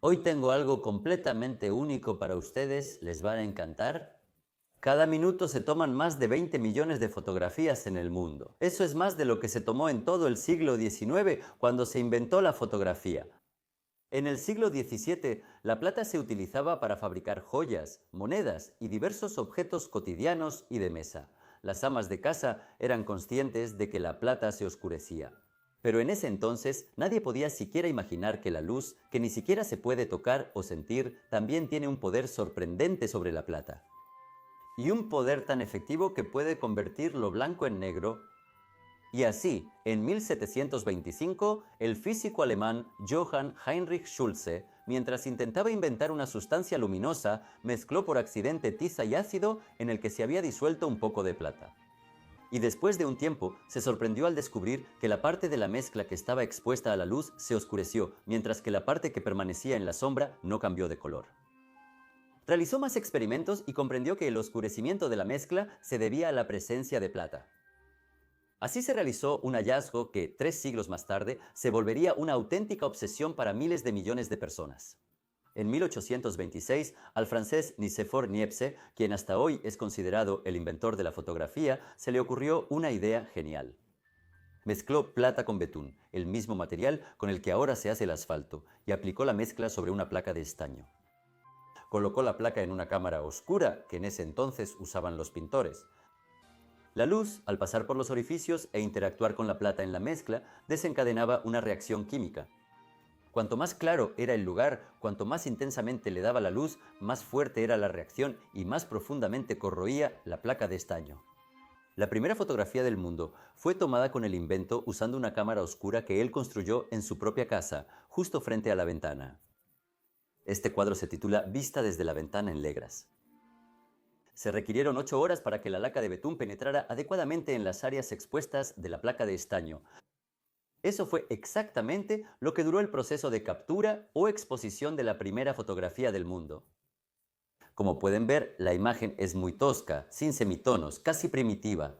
Hoy tengo algo completamente único para ustedes, ¿les va a encantar? Cada minuto se toman más de 20 millones de fotografías en el mundo. Eso es más de lo que se tomó en todo el siglo XIX cuando se inventó la fotografía. En el siglo XVII, la plata se utilizaba para fabricar joyas, monedas y diversos objetos cotidianos y de mesa. Las amas de casa eran conscientes de que la plata se oscurecía. Pero en ese entonces nadie podía siquiera imaginar que la luz, que ni siquiera se puede tocar o sentir, también tiene un poder sorprendente sobre la plata. Y un poder tan efectivo que puede convertir lo blanco en negro. Y así, en 1725, el físico alemán Johann Heinrich Schulze, mientras intentaba inventar una sustancia luminosa, mezcló por accidente tiza y ácido en el que se había disuelto un poco de plata. Y después de un tiempo, se sorprendió al descubrir que la parte de la mezcla que estaba expuesta a la luz se oscureció, mientras que la parte que permanecía en la sombra no cambió de color. Realizó más experimentos y comprendió que el oscurecimiento de la mezcla se debía a la presencia de plata. Así se realizó un hallazgo que, 3 siglos más tarde, se volvería una auténtica obsesión para miles de millones de personas. En 1826, al francés Nicéphore Niepce, quien hasta hoy es considerado el inventor de la fotografía, se le ocurrió una idea genial. Mezcló plata con betún, el mismo material con el que ahora se hace el asfalto, y aplicó la mezcla sobre una placa de estaño. Colocó la placa en una cámara oscura que en ese entonces usaban los pintores. La luz, al pasar por los orificios e interactuar con la plata en la mezcla, desencadenaba una reacción química. Cuanto más claro era el lugar, cuanto más intensamente le daba la luz, más fuerte era la reacción y más profundamente corroía la placa de estaño. La primera fotografía del mundo fue tomada con el invento usando una cámara oscura que él construyó en su propia casa, justo frente a la ventana. Este cuadro se titula Vista desde la ventana en Legras. Se requirieron 8 horas para que la laca de betún penetrara adecuadamente en las áreas expuestas de la placa de estaño. Eso fue exactamente lo que duró el proceso de captura o exposición de la primera fotografía del mundo. Como pueden ver, la imagen es muy tosca, sin semitonos, casi primitiva.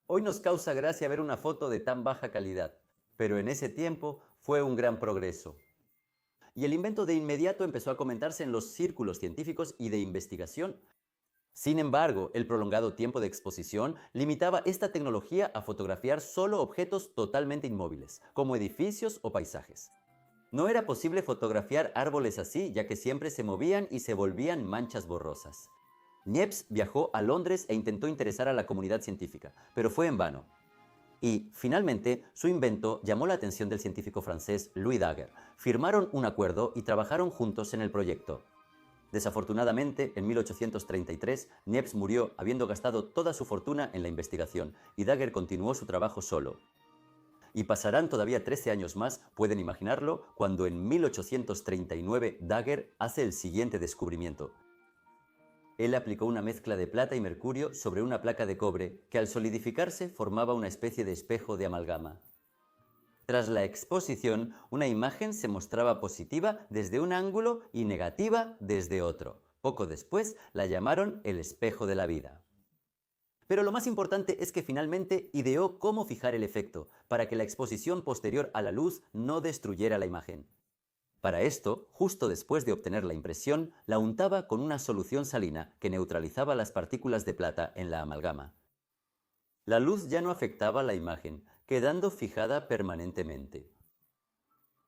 Hoy nos causa gracia ver una foto de tan baja calidad, pero en ese tiempo fue un gran progreso. Y el invento de inmediato empezó a comentarse en los círculos científicos y de investigación. Sin embargo, el prolongado tiempo de exposición limitaba esta tecnología a fotografiar solo objetos totalmente inmóviles, como edificios o paisajes. No era posible fotografiar árboles así, ya que siempre se movían y se volvían manchas borrosas. Niepce viajó a Londres e intentó interesar a la comunidad científica, pero fue en vano. Y, finalmente, su invento llamó la atención del científico francés Louis Daguerre. Firmaron un acuerdo y trabajaron juntos en el proyecto. Desafortunadamente, en 1833, Niepce murió habiendo gastado toda su fortuna en la investigación y Daguerre continuó su trabajo solo. Y pasarán todavía 13 años más, pueden imaginarlo, cuando en 1839 Daguerre hace el siguiente descubrimiento. Él aplicó una mezcla de plata y mercurio sobre una placa de cobre que al solidificarse formaba una especie de espejo de amalgama. Tras la exposición, una imagen se mostraba positiva desde un ángulo y negativa desde otro. Poco después la llamaron el espejo de la vida. Pero lo más importante es que finalmente ideó cómo fijar el efecto, para que la exposición posterior a la luz no destruyera la imagen. Para esto, justo después de obtener la impresión, la untaba con una solución salina que neutralizaba las partículas de plata en la amalgama. La luz ya no afectaba la imagen, quedando fijada permanentemente.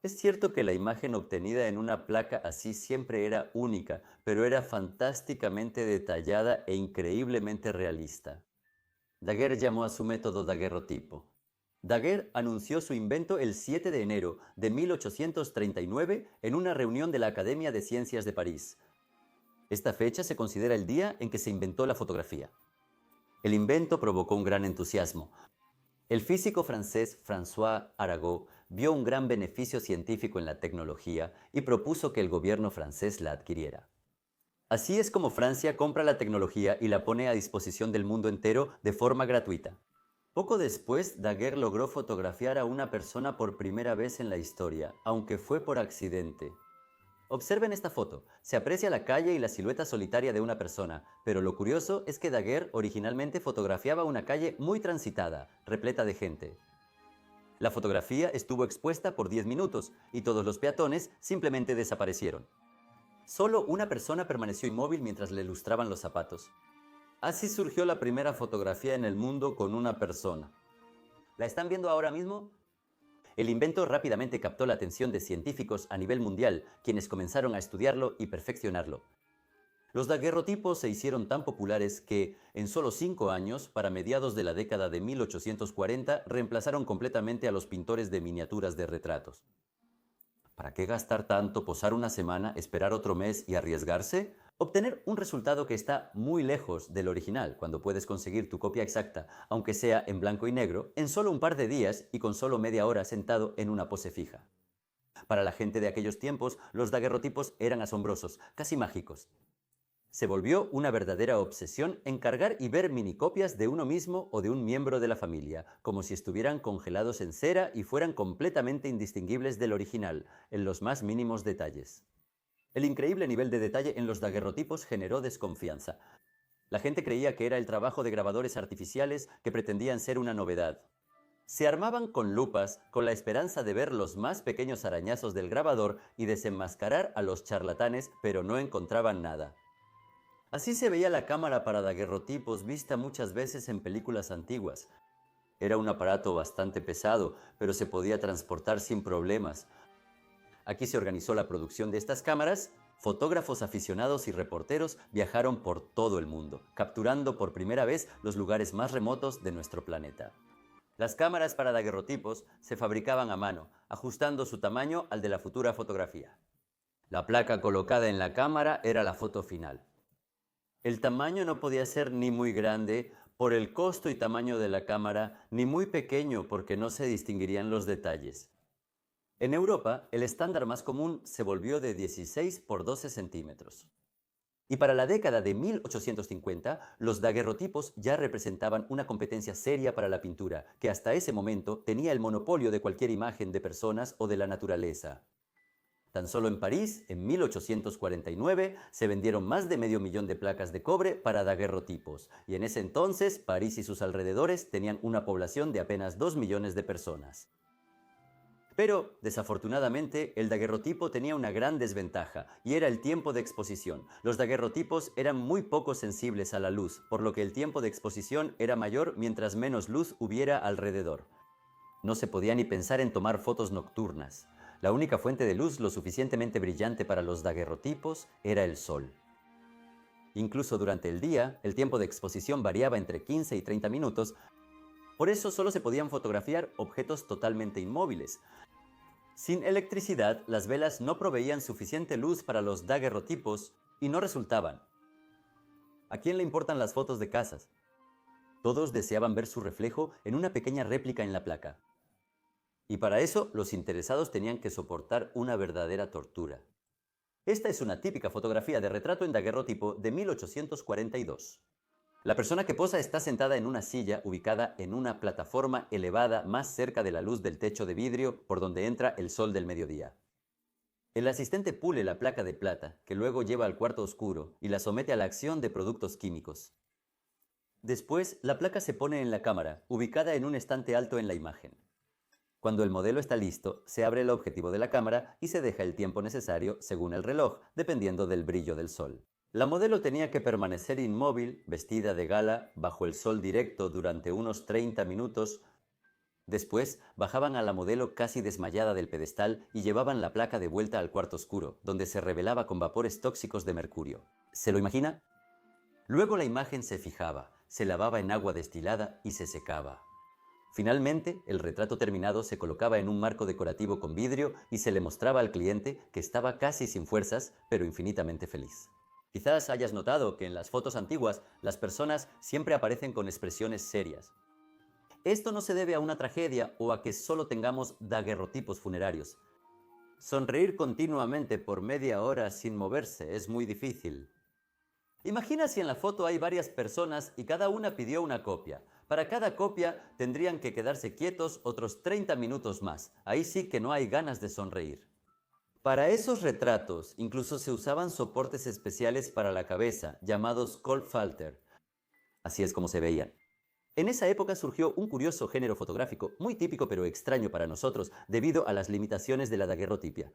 Es cierto que la imagen obtenida en una placa así siempre era única, pero era fantásticamente detallada e increíblemente realista. Daguerre llamó a su método daguerrotipo. Daguerre anunció su invento el 7 de enero de 1839 en una reunión de la Academia de Ciencias de París. Esta fecha se considera el día en que se inventó la fotografía. El invento provocó un gran entusiasmo. El físico francés François Arago vio un gran beneficio científico en la tecnología y propuso que el gobierno francés la adquiriera. Así es como Francia compra la tecnología y la pone a disposición del mundo entero de forma gratuita. Poco después, Daguerre logró fotografiar a una persona por primera vez en la historia, aunque fue por accidente. Observen esta foto. Se aprecia la calle y la silueta solitaria de una persona, pero lo curioso es que Daguerre originalmente fotografiaba una calle muy transitada, repleta de gente. La fotografía estuvo expuesta por 10 minutos y todos los peatones simplemente desaparecieron. Solo una persona permaneció inmóvil mientras le lustraban los zapatos. Así surgió la primera fotografía en el mundo con una persona. ¿La están viendo ahora mismo? El invento rápidamente captó la atención de científicos a nivel mundial, quienes comenzaron a estudiarlo y perfeccionarlo. Los daguerrotipos se hicieron tan populares que, en solo 5 años, para mediados de la década de 1840, reemplazaron completamente a los pintores de miniaturas de retratos. ¿Para qué gastar tanto, posar una semana, esperar otro mes y arriesgarse? Obtener un resultado que está muy lejos del original, cuando puedes conseguir tu copia exacta, aunque sea en blanco y negro, en solo un par de días y con solo media hora sentado en una pose fija. Para la gente de aquellos tiempos, los daguerrotipos eran asombrosos, casi mágicos. Se volvió una verdadera obsesión encargar y ver minicopias de uno mismo o de un miembro de la familia, como si estuvieran congelados en cera y fueran completamente indistinguibles del original, en los más mínimos detalles. El increíble nivel de detalle en los daguerrotipos generó desconfianza. La gente creía que era el trabajo de grabadores artificiales que pretendían ser una novedad. Se armaban con lupas con la esperanza de ver los más pequeños arañazos del grabador y desenmascarar a los charlatanes, pero no encontraban nada. Así se veía la cámara para daguerrotipos vista muchas veces en películas antiguas. Era un aparato bastante pesado, pero se podía transportar sin problemas. Aquí se organizó la producción de estas cámaras. Fotógrafos aficionados y reporteros viajaron por todo el mundo, capturando por primera vez los lugares más remotos de nuestro planeta. Las cámaras para daguerrotipos se fabricaban a mano, ajustando su tamaño al de la futura fotografía. La placa colocada en la cámara era la foto final. El tamaño no podía ser ni muy grande por el costo y tamaño de la cámara, ni muy pequeño porque no se distinguirían los detalles. En Europa, el estándar más común se volvió de 16 por 12 centímetros. Y para la década de 1850, los daguerrotipos ya representaban una competencia seria para la pintura, que hasta ese momento tenía el monopolio de cualquier imagen de personas o de la naturaleza. Tan solo en París, en 1849, se vendieron más de 500.000 de placas de cobre para daguerrotipos, y en ese entonces París y sus alrededores tenían una población de apenas 2 millones de personas. Pero, desafortunadamente, el daguerrotipo tenía una gran desventaja, y era el tiempo de exposición. Los daguerrotipos eran muy poco sensibles a la luz, por lo que el tiempo de exposición era mayor mientras menos luz hubiera alrededor. No se podía ni pensar en tomar fotos nocturnas. La única fuente de luz lo suficientemente brillante para los daguerrotipos era el sol. Incluso durante el día, el tiempo de exposición variaba entre 15 y 30 minutos, por eso solo se podían fotografiar objetos totalmente inmóviles. Sin electricidad, las velas no proveían suficiente luz para los daguerrotipos y no resultaban. ¿A quién le importan las fotos de casas? Todos deseaban ver su reflejo en una pequeña réplica en la placa. Y para eso, los interesados tenían que soportar una verdadera tortura. Esta es una típica fotografía de retrato en daguerrotipo de 1842. La persona que posa está sentada en una silla ubicada en una plataforma elevada más cerca de la luz del techo de vidrio por donde entra el sol del mediodía. El asistente pule la placa de plata, que luego lleva al cuarto oscuro y la somete a la acción de productos químicos. Después, la placa se pone en la cámara, ubicada en un estante alto en la imagen. Cuando el modelo está listo, se abre el objetivo de la cámara y se deja el tiempo necesario según el reloj, dependiendo del brillo del sol. La modelo tenía que permanecer inmóvil, vestida de gala, bajo el sol directo durante unos 30 minutos. Después, bajaban a la modelo casi desmayada del pedestal y llevaban la placa de vuelta al cuarto oscuro, donde se revelaba con vapores tóxicos de mercurio. ¿Se lo imagina? Luego la imagen se fijaba, se lavaba en agua destilada y se secaba. Finalmente, el retrato terminado se colocaba en un marco decorativo con vidrio y se le mostraba al cliente que estaba casi sin fuerzas, pero infinitamente feliz. Quizás hayas notado que en las fotos antiguas las personas siempre aparecen con expresiones serias. Esto no se debe a una tragedia o a que solo tengamos daguerrotipos funerarios. Sonreír continuamente por media hora sin moverse es muy difícil. Imagina si en la foto hay varias personas y cada una pidió una copia. Para cada copia tendrían que quedarse quietos otros 30 minutos más. Ahí sí que no hay ganas de sonreír. Para esos retratos incluso se usaban soportes especiales para la cabeza, llamados Kopfhalter. Así es como se veían. En esa época surgió un curioso género fotográfico, muy típico pero extraño para nosotros, debido a las limitaciones de la daguerrotipia.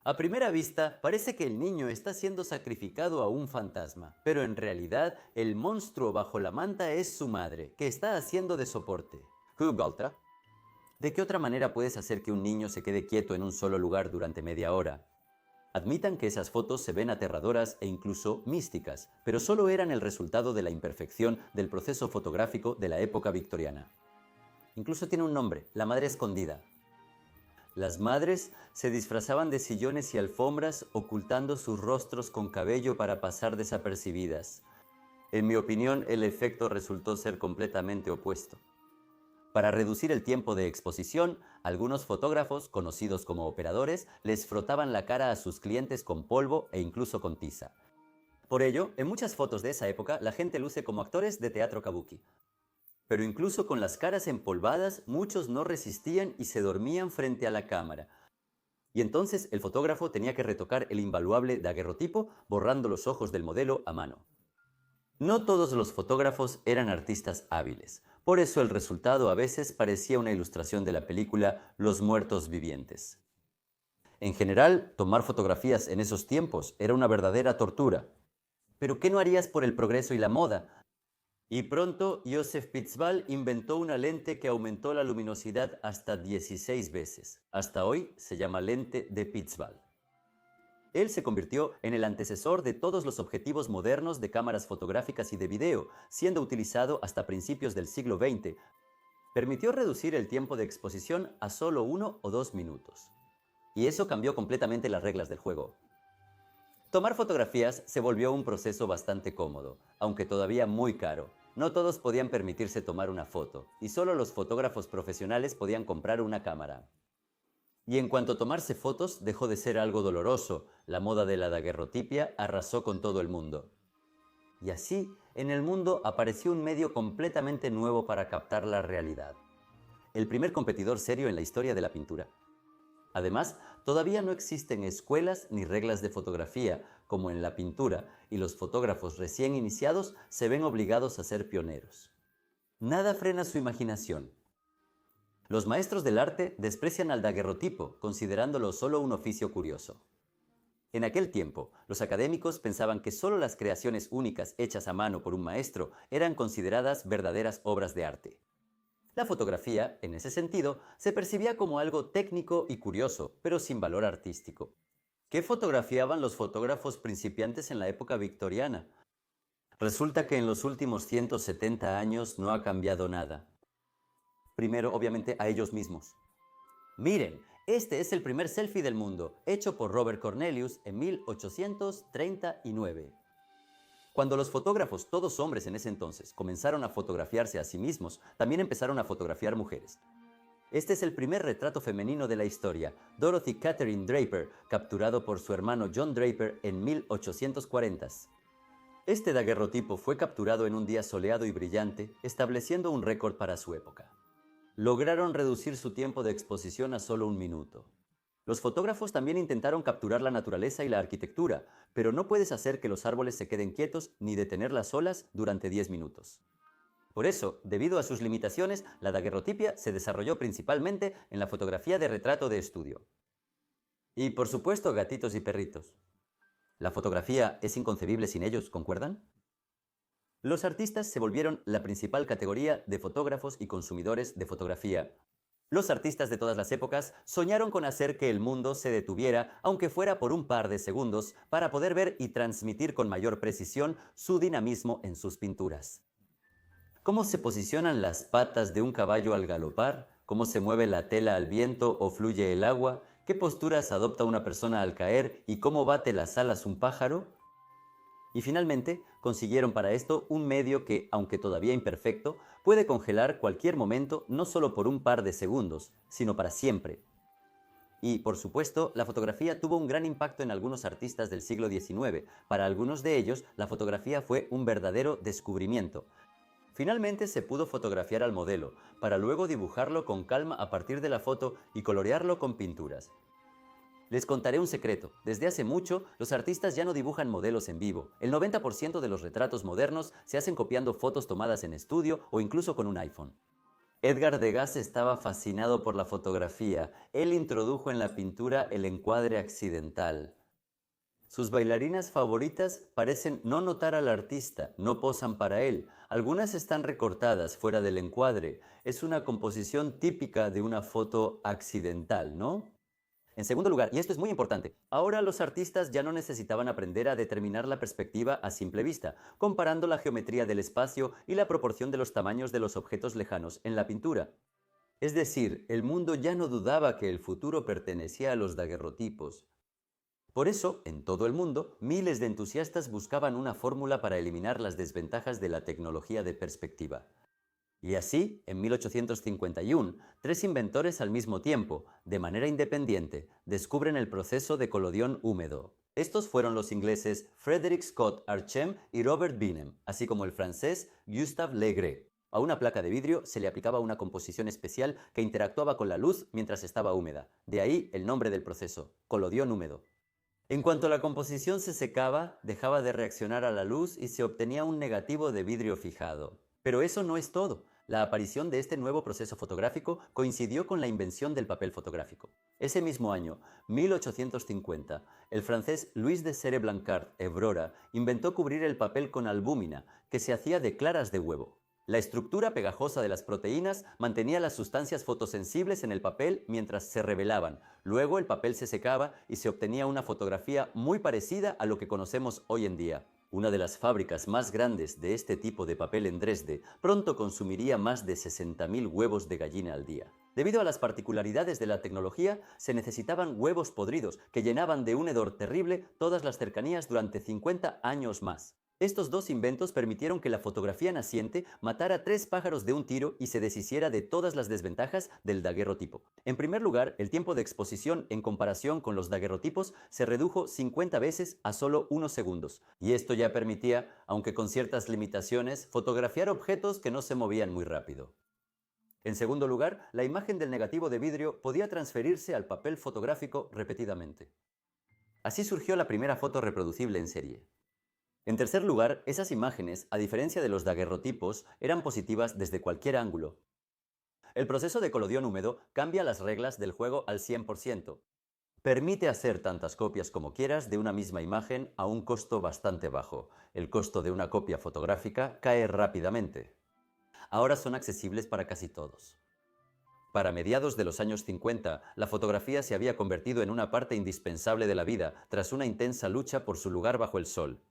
A primera vista, parece que el niño está siendo sacrificado a un fantasma, pero en realidad el monstruo bajo la manta es su madre, que está haciendo de soporte. Hugaltra. ¿De qué otra manera puedes hacer que un niño se quede quieto en un solo lugar durante media hora? Admitan que esas fotos se ven aterradoras e incluso místicas, pero solo eran el resultado de la imperfección del proceso fotográfico de la época victoriana. Incluso tiene un nombre, la madre escondida. Las madres se disfrazaban de sillones y alfombras, ocultando sus rostros con cabello para pasar desapercibidas. En mi opinión, el efecto resultó ser completamente opuesto. Para reducir el tiempo de exposición, algunos fotógrafos, conocidos como operadores, les frotaban la cara a sus clientes con polvo e incluso con tiza. Por ello, en muchas fotos de esa época, la gente luce como actores de teatro kabuki. Pero incluso con las caras empolvadas, muchos no resistían y se dormían frente a la cámara. Y entonces el fotógrafo tenía que retocar el invaluable daguerrotipo borrando los ojos del modelo a mano. No todos los fotógrafos eran artistas hábiles, por eso el resultado a veces parecía una ilustración de la película Los muertos vivientes. En general, tomar fotografías en esos tiempos era una verdadera tortura. Pero ¿qué no harías por el progreso y la moda? Y pronto Joseph Pitzval inventó una lente que aumentó la luminosidad hasta 16 veces. Hasta hoy se llama lente de Pitzval. Él se convirtió en el antecesor de todos los objetivos modernos de cámaras fotográficas y de video, siendo utilizado hasta principios del siglo XX. Permitió reducir el tiempo de exposición a solo 1 o 2 minutos. Y eso cambió completamente las reglas del juego. Tomar fotografías se volvió un proceso bastante cómodo, aunque todavía muy caro. No todos podían permitirse tomar una foto, y solo los fotógrafos profesionales podían comprar una cámara. Y en cuanto a tomarse fotos, dejó de ser algo doloroso. La moda de la daguerrotipia arrasó con todo el mundo. Y así, en el mundo apareció un medio completamente nuevo para captar la realidad. El primer competidor serio en la historia de la pintura. Además, todavía no existen escuelas ni reglas de fotografía, como en la pintura, y los fotógrafos recién iniciados se ven obligados a ser pioneros. Nada frena su imaginación. Los maestros del arte desprecian al daguerrotipo, considerándolo solo un oficio curioso. En aquel tiempo, los académicos pensaban que solo las creaciones únicas hechas a mano por un maestro eran consideradas verdaderas obras de arte. La fotografía, en ese sentido, se percibía como algo técnico y curioso, pero sin valor artístico. ¿Qué fotografiaban los fotógrafos principiantes en la época victoriana? Resulta que en los últimos 170 años no ha cambiado nada. Primero, obviamente, a ellos mismos. Miren, este es el primer selfie del mundo, hecho por Robert Cornelius en 1839. Cuando los fotógrafos, todos hombres en ese entonces, comenzaron a fotografiarse a sí mismos, también empezaron a fotografiar mujeres. Este es el primer retrato femenino de la historia, Dorothy Catherine Draper, capturado por su hermano John Draper en 1840. Este daguerrotipo fue capturado en un día soleado y brillante, estableciendo un récord para su época. Lograron reducir su tiempo de exposición a solo 1 minuto. Los fotógrafos también intentaron capturar la naturaleza y la arquitectura, pero no puedes hacer que los árboles se queden quietos ni detener las olas durante 10 minutos. Por eso, debido a sus limitaciones, la daguerrotipia se desarrolló principalmente en la fotografía de retrato de estudio. Y por supuesto, gatitos y perritos. La fotografía es inconcebible sin ellos, ¿concuerdan? Los artistas se volvieron la principal categoría de fotógrafos y consumidores de fotografía. Los artistas de todas las épocas soñaron con hacer que el mundo se detuviera, aunque fuera por un par de segundos, para poder ver y transmitir con mayor precisión su dinamismo en sus pinturas. ¿Cómo se posicionan las patas de un caballo al galopar? ¿Cómo se mueve la tela al viento o fluye el agua? ¿Qué posturas adopta una persona al caer? ¿Y cómo bate las alas un pájaro? Y finalmente, consiguieron para esto un medio que, aunque todavía imperfecto, puede congelar cualquier momento no solo por un par de segundos, sino para siempre. Y, por supuesto, la fotografía tuvo un gran impacto en algunos artistas del siglo XIX. Para algunos de ellos, la fotografía fue un verdadero descubrimiento. Finalmente se pudo fotografiar al modelo, para luego dibujarlo con calma a partir de la foto y colorearlo con pinturas. Les contaré un secreto. Desde hace mucho, los artistas ya no dibujan modelos en vivo. El 90% de los retratos modernos se hacen copiando fotos tomadas en estudio o incluso con un iPhone. Edgar Degas estaba fascinado por la fotografía. Él introdujo en la pintura el encuadre accidental. Sus bailarinas favoritas parecen no notar al artista, no posan para él. Algunas están recortadas fuera del encuadre. Es una composición típica de una foto accidental, ¿no? En segundo lugar, y esto es muy importante, ahora los artistas ya no necesitaban aprender a determinar la perspectiva a simple vista, comparando la geometría del espacio y la proporción de los tamaños de los objetos lejanos en la pintura. Es decir, el mundo ya no dudaba que el futuro pertenecía a los daguerrotipos. Por eso, en todo el mundo, miles de entusiastas buscaban una fórmula para eliminar las desventajas de la tecnología de perspectiva. Y así, en 1851, tres inventores al mismo tiempo, de manera independiente, descubren el proceso de colodión húmedo. Estos fueron los ingleses Frederick Scott Archem y Robert Bingham, así como el francés Gustave Legret. A una placa de vidrio se le aplicaba una composición especial que interactuaba con la luz mientras estaba húmeda. De ahí el nombre del proceso, colodión húmedo. En cuanto la composición se secaba, dejaba de reaccionar a la luz y se obtenía un negativo de vidrio fijado. Pero eso no es todo. La aparición de este nuevo proceso fotográfico coincidió con la invención del papel fotográfico. Ese mismo año, 1850, el francés Louis de Serre-Blancard Evrora inventó cubrir el papel con albúmina, que se hacía de claras de huevo. La estructura pegajosa de las proteínas mantenía las sustancias fotosensibles en el papel mientras se revelaban. Luego el papel se secaba y se obtenía una fotografía muy parecida a lo que conocemos hoy en día. Una de las fábricas más grandes de este tipo de papel en Dresde pronto consumiría más de 60.000 huevos de gallina al día. Debido a las particularidades de la tecnología, se necesitaban huevos podridos que llenaban de un hedor terrible todas las cercanías durante 50 años más. Estos dos inventos permitieron que la fotografía naciente matara 3 pájaros de un tiro y se deshiciera de todas las desventajas del daguerrotipo. En primer lugar, el tiempo de exposición en comparación con los daguerrotipos se redujo 50 veces a solo unos segundos. Y esto ya permitía, aunque con ciertas limitaciones, fotografiar objetos que no se movían muy rápido. En segundo lugar, la imagen del negativo de vidrio podía transferirse al papel fotográfico repetidamente. Así surgió la primera foto reproducible en serie. En tercer lugar, esas imágenes, a diferencia de los daguerrotipos, eran positivas desde cualquier ángulo. El proceso de colodión húmedo cambia las reglas del juego al 100%. Permite hacer tantas copias como quieras de una misma imagen a un costo bastante bajo. El costo de una copia fotográfica cae rápidamente. Ahora son accesibles para casi todos. Para mediados de los años 50, la fotografía se había convertido en una parte indispensable de la vida tras una intensa lucha por su lugar bajo el sol.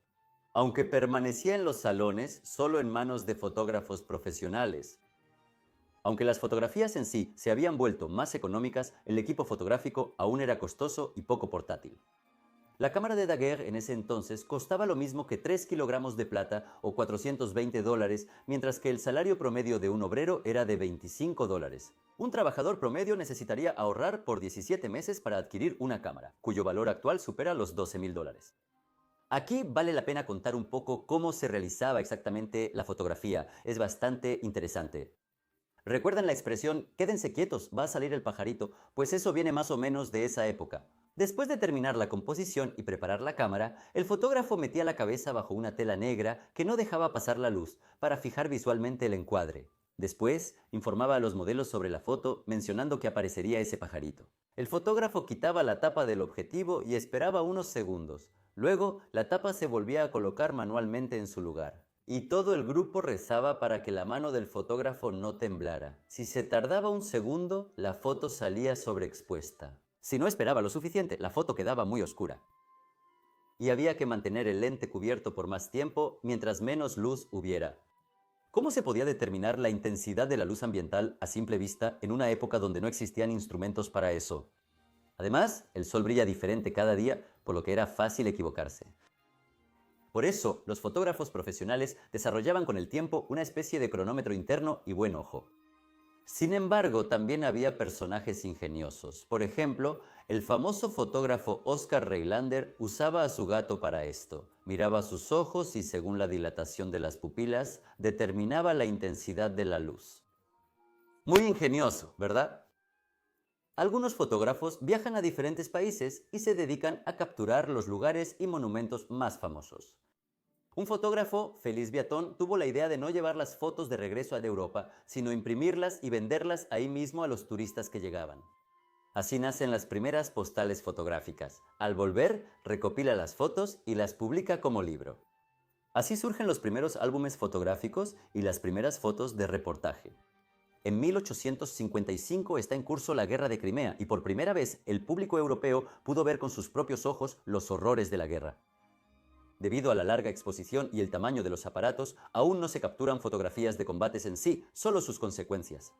Aunque permanecía en los salones solo en manos de fotógrafos profesionales. Aunque las fotografías en sí se habían vuelto más económicas, el equipo fotográfico aún era costoso y poco portátil. La cámara de Daguerre en ese entonces costaba lo mismo que 3 kilogramos de plata o $420, mientras que el salario promedio de un obrero era de $25. Un trabajador promedio necesitaría ahorrar por 17 meses para adquirir una cámara, cuyo valor actual supera los $12.000. Aquí vale la pena contar un poco cómo se realizaba exactamente la fotografía. Es bastante interesante. ¿Recuerdan la expresión "quédense quietos, va a salir el pajarito"? Pues eso viene más o menos de esa época. Después de terminar la composición y preparar la cámara, el fotógrafo metía la cabeza bajo una tela negra que no dejaba pasar la luz para fijar visualmente el encuadre. Después, informaba a los modelos sobre la foto, mencionando que aparecería ese pajarito. El fotógrafo quitaba la tapa del objetivo y esperaba unos segundos. Luego, la tapa se volvía a colocar manualmente en su lugar. Y todo el grupo rezaba para que la mano del fotógrafo no temblara. Si se tardaba un segundo, la foto salía sobreexpuesta. Si no esperaba lo suficiente, la foto quedaba muy oscura. Y había que mantener el lente cubierto por más tiempo mientras menos luz hubiera. ¿Cómo se podía determinar la intensidad de la luz ambiental a simple vista en una época donde no existían instrumentos para eso? Además, el sol brilla diferente cada día, por lo que era fácil equivocarse. Por eso, los fotógrafos profesionales desarrollaban con el tiempo una especie de cronómetro interno y buen ojo. Sin embargo, también había personajes ingeniosos. Por ejemplo, el famoso fotógrafo Oscar Rejlander usaba a su gato para esto. Miraba sus ojos y, según la dilatación de las pupilas, determinaba la intensidad de la luz. Muy ingenioso, ¿verdad? Algunos fotógrafos viajan a diferentes países y se dedican a capturar los lugares y monumentos más famosos. Un fotógrafo, Félix Viatón, tuvo la idea de no llevar las fotos de regreso a Europa, sino imprimirlas y venderlas ahí mismo a los turistas que llegaban. Así nacen las primeras postales fotográficas. Al volver, recopila las fotos y las publica como libro. Así surgen los primeros álbumes fotográficos y las primeras fotos de reportaje. En 1855 está en curso la Guerra de Crimea y por primera vez el público europeo pudo ver con sus propios ojos los horrores de la guerra. Debido a la larga exposición y el tamaño de los aparatos, aún no se capturan fotografías de combates en sí, solo sus consecuencias,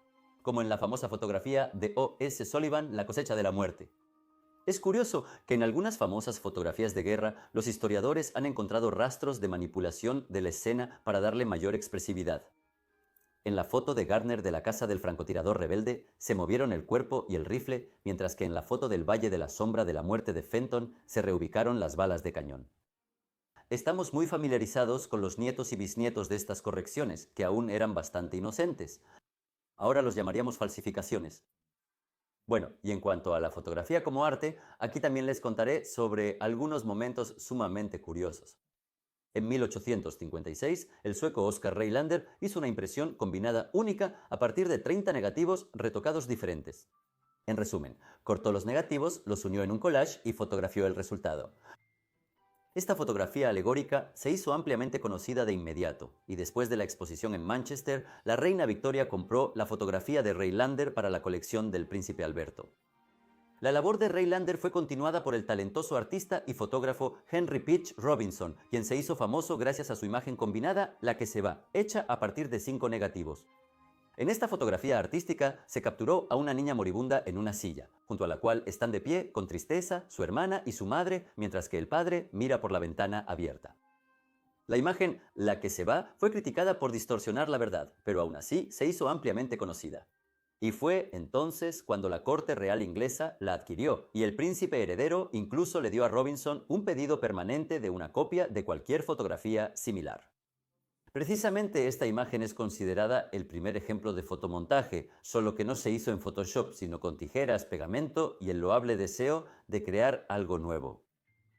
como en la famosa fotografía de O.S. Sullivan, La cosecha de la muerte. Es curioso que en algunas famosas fotografías de guerra, los historiadores han encontrado rastros de manipulación de la escena para darle mayor expresividad. En la foto de Gardner de la casa del francotirador rebelde, se movieron el cuerpo y el rifle, mientras que en la foto del Valle de la Sombra de la muerte de Fenton se reubicaron las balas de cañón. Estamos muy familiarizados con los nietos y bisnietos de estas correcciones, que aún eran bastante inocentes. Ahora los llamaríamos falsificaciones. Bueno, y en cuanto a la fotografía como arte, aquí también les contaré sobre algunos momentos sumamente curiosos. En 1856, el sueco Oscar Reilander hizo una impresión combinada única a partir de 30 negativos retocados diferentes. En resumen, cortó los negativos, los unió en un collage y fotografió el resultado. Esta fotografía alegórica se hizo ampliamente conocida de inmediato, y después de la exposición en Manchester, la reina Victoria compró la fotografía de Reilander para la colección del príncipe Alberto. La labor de Reilander fue continuada por el talentoso artista y fotógrafo Henry Pitch Robinson, quien se hizo famoso gracias a su imagen combinada, La que se va, hecha a partir de 5 negativos. En esta fotografía artística se capturó a una niña moribunda en una silla, junto a la cual están de pie, con tristeza, su hermana y su madre, mientras que el padre mira por la ventana abierta. La imagen La que se va fue criticada por distorsionar la verdad, pero aún así se hizo ampliamente conocida. Y fue entonces cuando la corte real inglesa la adquirió, y el príncipe heredero incluso le dio a Robinson un pedido permanente de una copia de cualquier fotografía similar. Precisamente esta imagen es considerada el primer ejemplo de fotomontaje, solo que no se hizo en Photoshop, sino con tijeras, pegamento y el loable deseo de crear algo nuevo.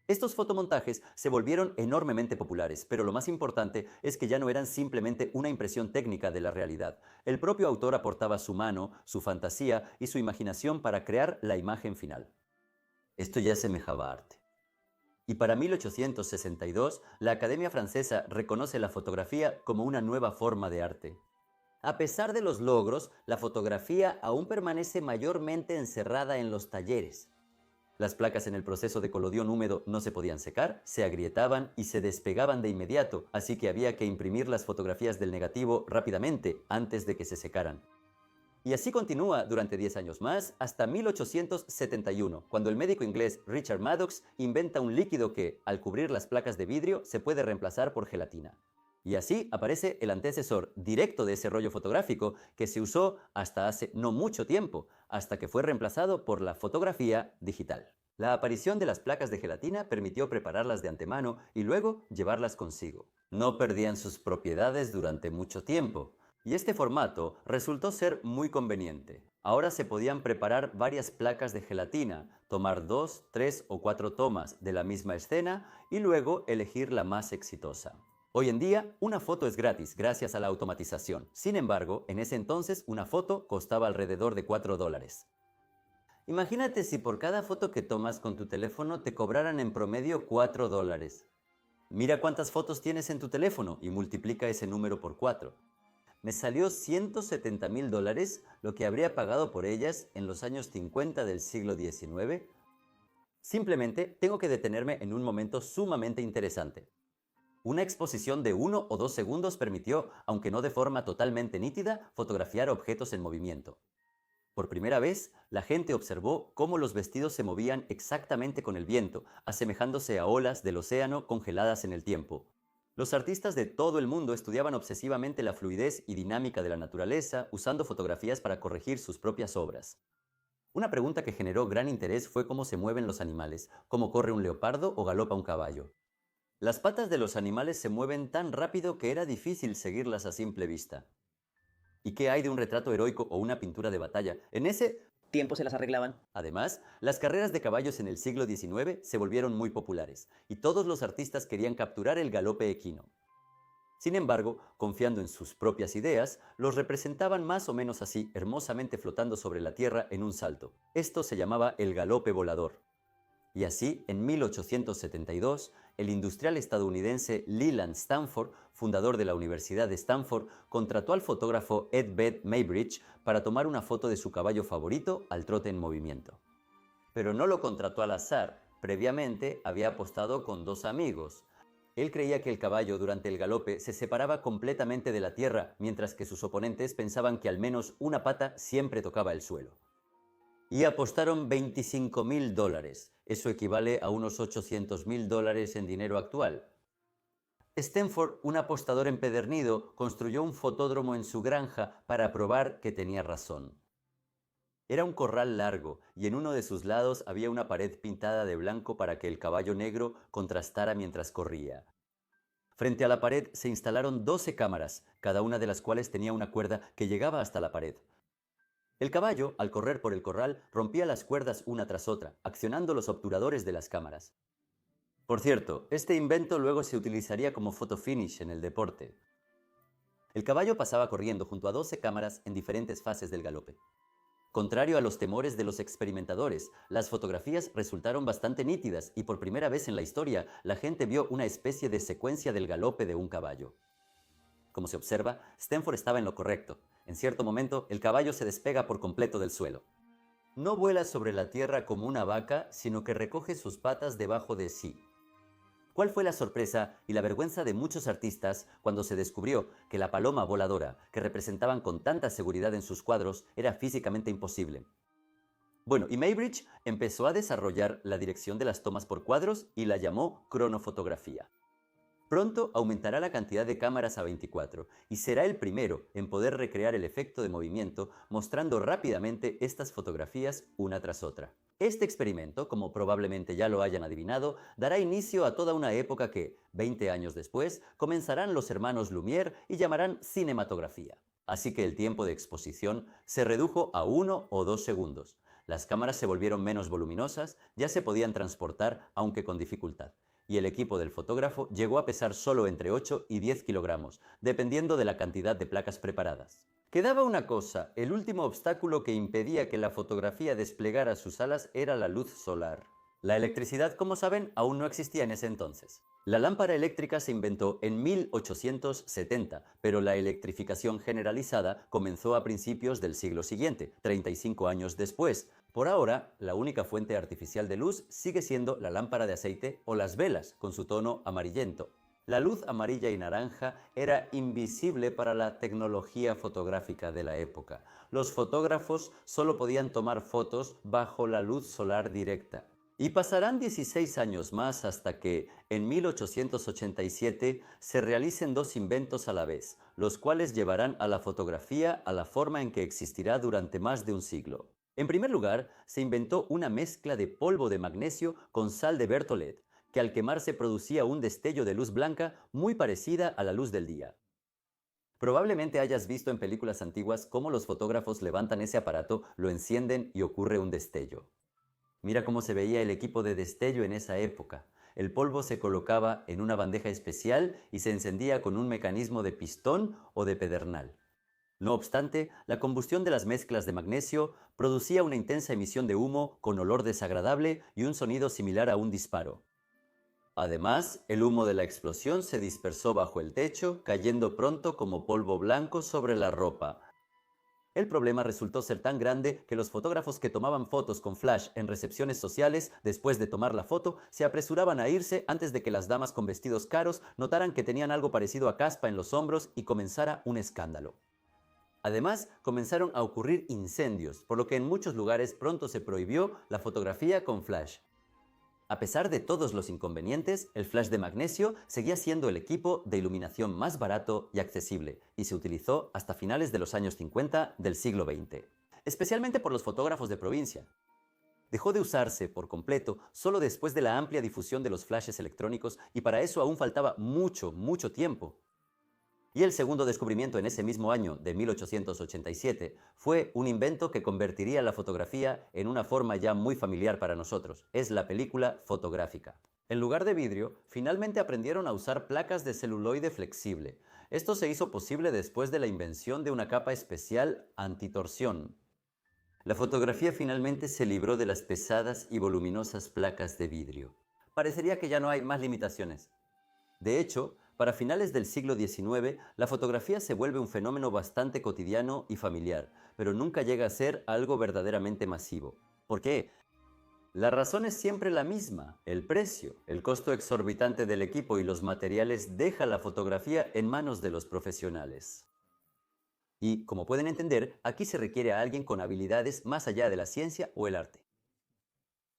Estos fotomontajes se volvieron enormemente populares, pero lo más importante es que ya no eran simplemente una impresión técnica de la realidad. El propio autor aportaba su mano, su fantasía y su imaginación para crear la imagen final. Esto ya semejaba arte. Y para 1862, la Academia Francesa reconoce la fotografía como una nueva forma de arte. A pesar de los logros, la fotografía aún permanece mayormente encerrada en los talleres. Las placas en el proceso de colodión húmedo no se podían secar, se agrietaban y se despegaban de inmediato, así que había que imprimir las fotografías del negativo rápidamente antes de que se secaran. Y así continúa durante 10 años más, hasta 1871, cuando el médico inglés Richard Maddox inventa un líquido que, al cubrir las placas de vidrio, se puede reemplazar por gelatina. Y así aparece el antecesor directo de ese rollo fotográfico que se usó hasta hace no mucho tiempo, hasta que fue reemplazado por la fotografía digital. La aparición de las placas de gelatina permitió prepararlas de antemano y luego llevarlas consigo. No perdían sus propiedades durante mucho tiempo. Y este formato resultó ser muy conveniente. Ahora se podían preparar varias placas de gelatina, tomar 2, 3 o 4 tomas de la misma escena y luego elegir la más exitosa. Hoy en día, una foto es gratis gracias a la automatización. Sin embargo, en ese entonces una foto costaba alrededor de $4. Imagínate si por cada foto que tomas con tu teléfono te cobraran en promedio $4. Mira cuántas fotos tienes en tu teléfono y multiplica ese número por 4. Me salió $170.000 lo que habría pagado por ellas en los años 50 del siglo XIX. Simplemente tengo que detenerme en un momento sumamente interesante. Una exposición de 1 o 2 segundos permitió, aunque no de forma totalmente nítida, fotografiar objetos en movimiento. Por primera vez, la gente observó cómo los vestidos se movían exactamente con el viento, asemejándose a olas del océano congeladas en el tiempo. Los artistas de todo el mundo estudiaban obsesivamente la fluidez y dinámica de la naturaleza, usando fotografías para corregir sus propias obras. Una pregunta que generó gran interés fue cómo se mueven los animales, cómo corre un leopardo o galopa un caballo. Las patas de los animales se mueven tan rápido que era difícil seguirlas a simple vista. ¿Y qué hay de un retrato heroico o una pintura de batalla? En ese tiempo se las arreglaban. Además, las carreras de caballos en el siglo XIX se volvieron muy populares, y todos los artistas querían capturar el galope equino. Sin embargo, confiando en sus propias ideas, los representaban más o menos así, hermosamente flotando sobre la tierra en un salto. Esto se llamaba el galope volador. Y así, en 1872, el industrial estadounidense Leland Stanford, fundador de la Universidad de Stanford, contrató al fotógrafo Ed Bed Maybridge para tomar una foto de su caballo favorito al trote en movimiento. Pero no lo contrató al azar. Previamente había apostado con dos amigos. Él creía que el caballo durante el galope se separaba completamente de la tierra, mientras que sus oponentes pensaban que al menos una pata siempre tocaba el suelo. Y apostaron $25.000. Eso equivale a unos $800.000 en dinero actual. Stanford, un apostador empedernido, construyó un fotódromo en su granja para probar que tenía razón. Era un corral largo y en uno de sus lados había una pared pintada de blanco para que el caballo negro contrastara mientras corría. Frente a la pared se instalaron 12 cámaras, cada una de las cuales tenía una cuerda que llegaba hasta la pared. El caballo, al correr por el corral, rompía las cuerdas una tras otra, accionando los obturadores de las cámaras. Por cierto, este invento luego se utilizaría como photo finish en el deporte. El caballo pasaba corriendo junto a 12 cámaras en diferentes fases del galope. Contrario a los temores de los experimentadores, las fotografías resultaron bastante nítidas y por primera vez en la historia la gente vio una especie de secuencia del galope de un caballo. Como se observa, Stanford estaba en lo correcto. En cierto momento, el caballo se despega por completo del suelo. No vuela sobre la tierra como una vaca, sino que recoge sus patas debajo de sí. ¿Cuál fue la sorpresa y la vergüenza de muchos artistas cuando se descubrió que la paloma voladora, que representaban con tanta seguridad en sus cuadros, era físicamente imposible? Bueno, y Maybridge empezó a desarrollar la dirección de las tomas por cuadros y la llamó cronofotografía. Pronto aumentará la cantidad de cámaras a 24 y será el primero en poder recrear el efecto de movimiento mostrando rápidamente estas fotografías una tras otra. Este experimento, como probablemente ya lo hayan adivinado, dará inicio a toda una época que, 20 años después, comenzarán los hermanos Lumière y llamarán cinematografía. Así que el tiempo de exposición se redujo a 1 o 2 segundos. Las cámaras se volvieron menos voluminosas, ya se podían transportar, aunque con dificultad. Y el equipo del fotógrafo llegó a pesar solo entre 8 y 10 kilogramos, dependiendo de la cantidad de placas preparadas. Quedaba una cosa, el último obstáculo que impedía que la fotografía desplegara sus alas era la luz solar. La electricidad, como saben, aún no existía en ese entonces. La lámpara eléctrica se inventó en 1870, pero la electrificación generalizada comenzó a principios del siglo siguiente, 35 años después. Por ahora, la única fuente artificial de luz sigue siendo la lámpara de aceite o las velas, con su tono amarillento. La luz amarilla y naranja era invisible para la tecnología fotográfica de la época. Los fotógrafos solo podían tomar fotos bajo la luz solar directa. Y pasarán 16 años más hasta que, en 1887, se realicen dos inventos a la vez, los cuales llevarán a la fotografía a la forma en que existirá durante más de un siglo. En primer lugar, se inventó una mezcla de polvo de magnesio con sal de Berthollet, que al quemarse producía un destello de luz blanca muy parecida a la luz del día. Probablemente hayas visto en películas antiguas cómo los fotógrafos levantan ese aparato, lo encienden y ocurre un destello. Mira cómo se veía el equipo de destello en esa época. El polvo se colocaba en una bandeja especial y se encendía con un mecanismo de pistón o de pedernal. No obstante, la combustión de las mezclas de magnesio producía una intensa emisión de humo con olor desagradable y un sonido similar a un disparo. Además, el humo de la explosión se dispersó bajo el techo, cayendo pronto como polvo blanco sobre la ropa. El problema resultó ser tan grande que los fotógrafos que tomaban fotos con flash en recepciones sociales, después de tomar la foto, se apresuraban a irse antes de que las damas con vestidos caros notaran que tenían algo parecido a caspa en los hombros y comenzara un escándalo. Además, comenzaron a ocurrir incendios, por lo que en muchos lugares pronto se prohibió la fotografía con flash. A pesar de todos los inconvenientes, el flash de magnesio seguía siendo el equipo de iluminación más barato y accesible, y se utilizó hasta finales de los años 50 del siglo XX, especialmente por los fotógrafos de provincia. Dejó de usarse por completo solo después de la amplia difusión de los flashes electrónicos y para eso aún faltaba mucho tiempo. Y el segundo descubrimiento en ese mismo año de 1887 fue un invento que convertiría la fotografía en una forma ya muy familiar para nosotros. Es la película fotográfica. En lugar de vidrio, finalmente aprendieron a usar placas de celuloide flexible. Esto se hizo posible después de la invención de una capa especial antitorsión. La fotografía finalmente se libró de las pesadas y voluminosas placas de vidrio. Parecería que ya no hay más limitaciones. De hecho, para finales del siglo XIX, la fotografía se vuelve un fenómeno bastante cotidiano y familiar, pero nunca llega a ser algo verdaderamente masivo. ¿Por qué? La razón es siempre la misma, el precio. El costo exorbitante del equipo y los materiales deja la fotografía en manos de los profesionales. Y, como pueden entender, aquí se requiere a alguien con habilidades más allá de la ciencia o el arte.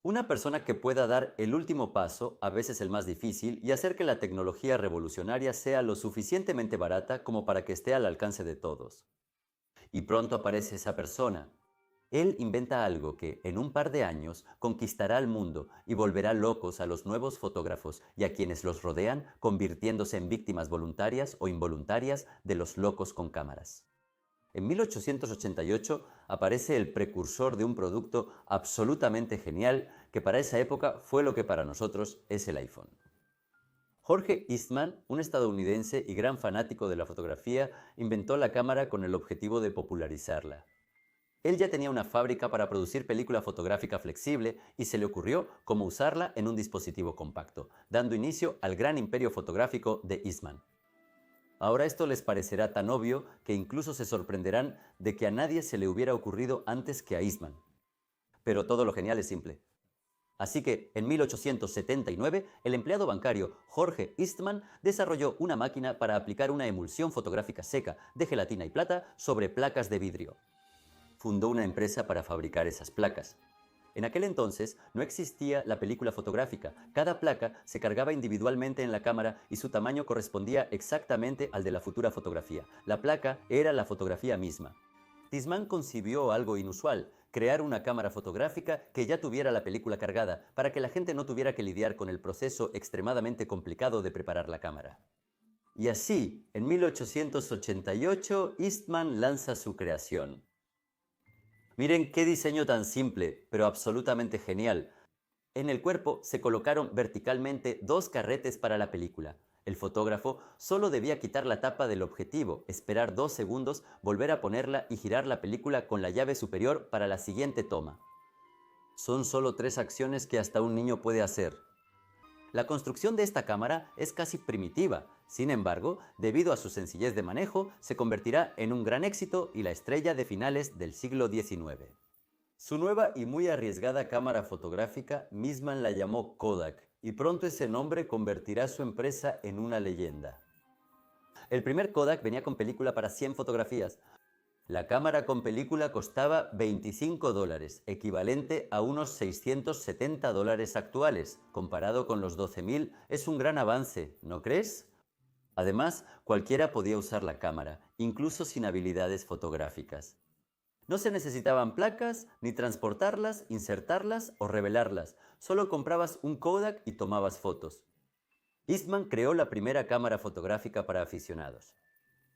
Una persona que pueda dar el último paso, a veces el más difícil, y hacer que la tecnología revolucionaria sea lo suficientemente barata como para que esté al alcance de todos. Y pronto aparece esa persona. Él inventa algo que, en un par de años, conquistará al mundo y volverá locos a los nuevos fotógrafos y a quienes los rodean, convirtiéndose en víctimas voluntarias o involuntarias de los locos con cámaras. En 1888 aparece el precursor de un producto absolutamente genial que para esa época fue lo que para nosotros es el iPhone. Jorge Eastman, un estadounidense y gran fanático de la fotografía, inventó la cámara con el objetivo de popularizarla. Él ya tenía una fábrica para producir película fotográfica flexible y se le ocurrió cómo usarla en un dispositivo compacto, dando inicio al gran imperio fotográfico de Eastman. Ahora esto les parecerá tan obvio que incluso se sorprenderán de que a nadie se le hubiera ocurrido antes que a Eastman. Pero todo lo genial es simple. Así que, en 1879, el empleado bancario Jorge Eastman desarrolló una máquina para aplicar una emulsión fotográfica seca de gelatina y plata sobre placas de vidrio. Fundó una empresa para fabricar esas placas. En aquel entonces no existía la película fotográfica. Cada placa se cargaba individualmente en la cámara y su tamaño correspondía exactamente al de la futura fotografía. La placa era la fotografía misma. Eastman concibió algo inusual, crear una cámara fotográfica que ya tuviera la película cargada, para que la gente no tuviera que lidiar con el proceso extremadamente complicado de preparar la cámara. Y así, en 1888, Eastman lanza su creación. Miren qué diseño tan simple, pero absolutamente genial. En el cuerpo se colocaron verticalmente dos carretes para la película. El fotógrafo solo debía quitar la tapa del objetivo, esperar 2 segundos, volver a ponerla y girar la película con la llave superior para la siguiente toma. Son solo 3 acciones que hasta un niño puede hacer. La construcción de esta cámara es casi primitiva, sin embargo, debido a su sencillez de manejo, se convertirá en un gran éxito y la estrella de finales del siglo XIX. Su nueva y muy arriesgada cámara fotográfica, Eastman la llamó Kodak, y pronto ese nombre convertirá su empresa en una leyenda. El primer Kodak venía con película para 100 fotografías. La cámara con película costaba $25, equivalente a unos $670 actuales. Comparado con los 12.000, es un gran avance, ¿no crees? Además, cualquiera podía usar la cámara, incluso sin habilidades fotográficas. No se necesitaban placas, ni transportarlas, insertarlas o revelarlas. Solo comprabas un Kodak y tomabas fotos. Eastman creó la primera cámara fotográfica para aficionados.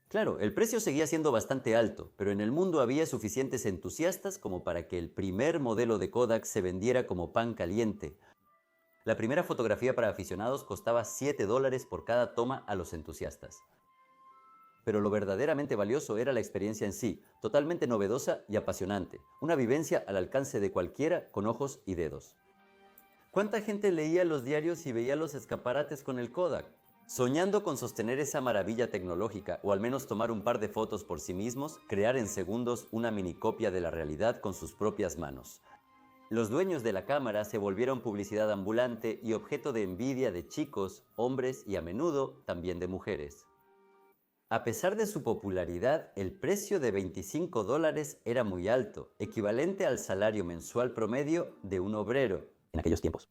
Claro, el precio seguía siendo bastante alto, pero en el mundo había suficientes entusiastas como para que el primer modelo de Kodak se vendiera como pan caliente. La primera fotografía para aficionados costaba $7 por cada toma a los entusiastas. Pero lo verdaderamente valioso era la experiencia en sí, totalmente novedosa y apasionante, una vivencia al alcance de cualquiera con ojos y dedos. ¿Cuánta gente leía los diarios y veía los escaparates con el Kodak? Soñando con sostener esa maravilla tecnológica, o al menos tomar un par de fotos por sí mismos, crear en segundos una minicopia de la realidad con sus propias manos. Los dueños de la cámara se volvieron publicidad ambulante y objeto de envidia de chicos, hombres y a menudo también de mujeres. A pesar de su popularidad, el precio de $25 era muy alto, equivalente al salario mensual promedio de un obrero en aquellos tiempos.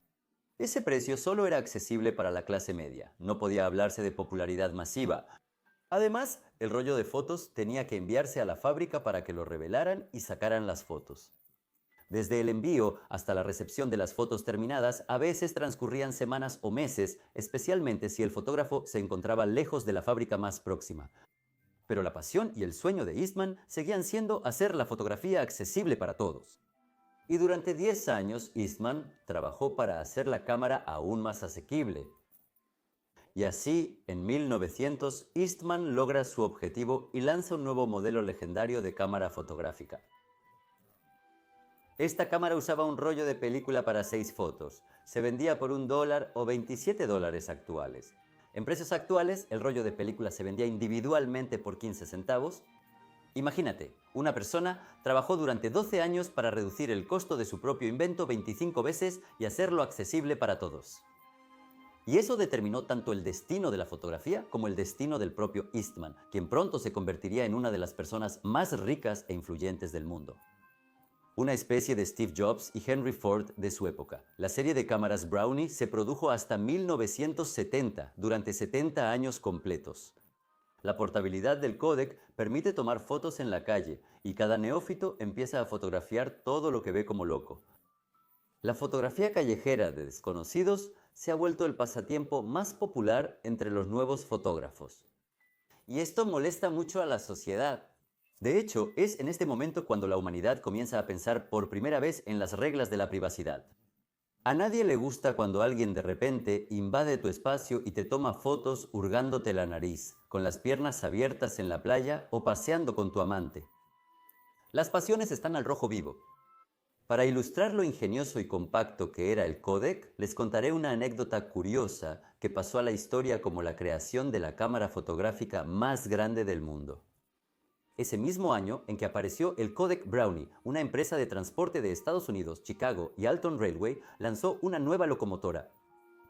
Ese precio solo era accesible para la clase media, no podía hablarse de popularidad masiva. Además, el rollo de fotos tenía que enviarse a la fábrica para que lo revelaran y sacaran las fotos. Desde el envío hasta la recepción de las fotos terminadas, a veces transcurrían semanas o meses, especialmente si el fotógrafo se encontraba lejos de la fábrica más próxima. Pero la pasión y el sueño de Eastman seguían siendo hacer la fotografía accesible para todos. Y durante 10 años, Eastman trabajó para hacer la cámara aún más asequible. Y así, en 1900, Eastman logra su objetivo y lanza un nuevo modelo legendario de cámara fotográfica. Esta cámara usaba un rollo de película para 6 fotos. Se vendía por $1 o $27 actuales. En precios actuales, el rollo de película se vendía individualmente por 15 centavos. Imagínate, una persona trabajó durante 12 años para reducir el costo de su propio invento 25 veces y hacerlo accesible para todos. Y eso determinó tanto el destino de la fotografía como el destino del propio Eastman, quien pronto se convertiría en una de las personas más ricas e influyentes del mundo. Una especie de Steve Jobs y Henry Ford de su época. La serie de cámaras Brownie se produjo hasta 1970, durante 70 años completos. La portabilidad del códec permite tomar fotos en la calle y cada neófito empieza a fotografiar todo lo que ve como loco. La fotografía callejera de desconocidos se ha vuelto el pasatiempo más popular entre los nuevos fotógrafos. Y esto molesta mucho a la sociedad. De hecho, es en este momento cuando la humanidad comienza a pensar por primera vez en las reglas de la privacidad. A nadie le gusta cuando alguien de repente invade tu espacio y te toma fotos hurgándote la nariz, con las piernas abiertas en la playa o paseando con tu amante. Las pasiones están al rojo vivo. Para ilustrar lo ingenioso y compacto que era el códec, les contaré una anécdota curiosa que pasó a la historia como la creación de la cámara fotográfica más grande del mundo. Ese mismo año en que apareció el códec Brownie, una empresa de transporte de Estados Unidos, Chicago y Alton Railway lanzó una nueva locomotora.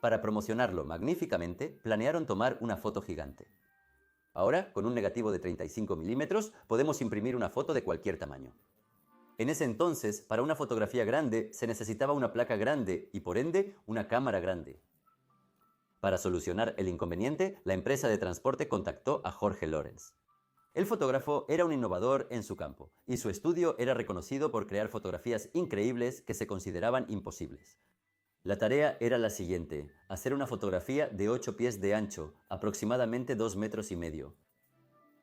Para promocionarlo magníficamente, planearon tomar una foto gigante. Ahora, con un negativo de 35 milímetros, podemos imprimir una foto de cualquier tamaño. En ese entonces, para una fotografía grande, se necesitaba una placa grande y, por ende, una cámara grande. Para solucionar el inconveniente, la empresa de transporte contactó a Jorge Lawrence. El fotógrafo era un innovador en su campo, y su estudio era reconocido por crear fotografías increíbles que se consideraban imposibles. La tarea era la siguiente: hacer una fotografía de 8 pies de ancho, aproximadamente 2,5 metros.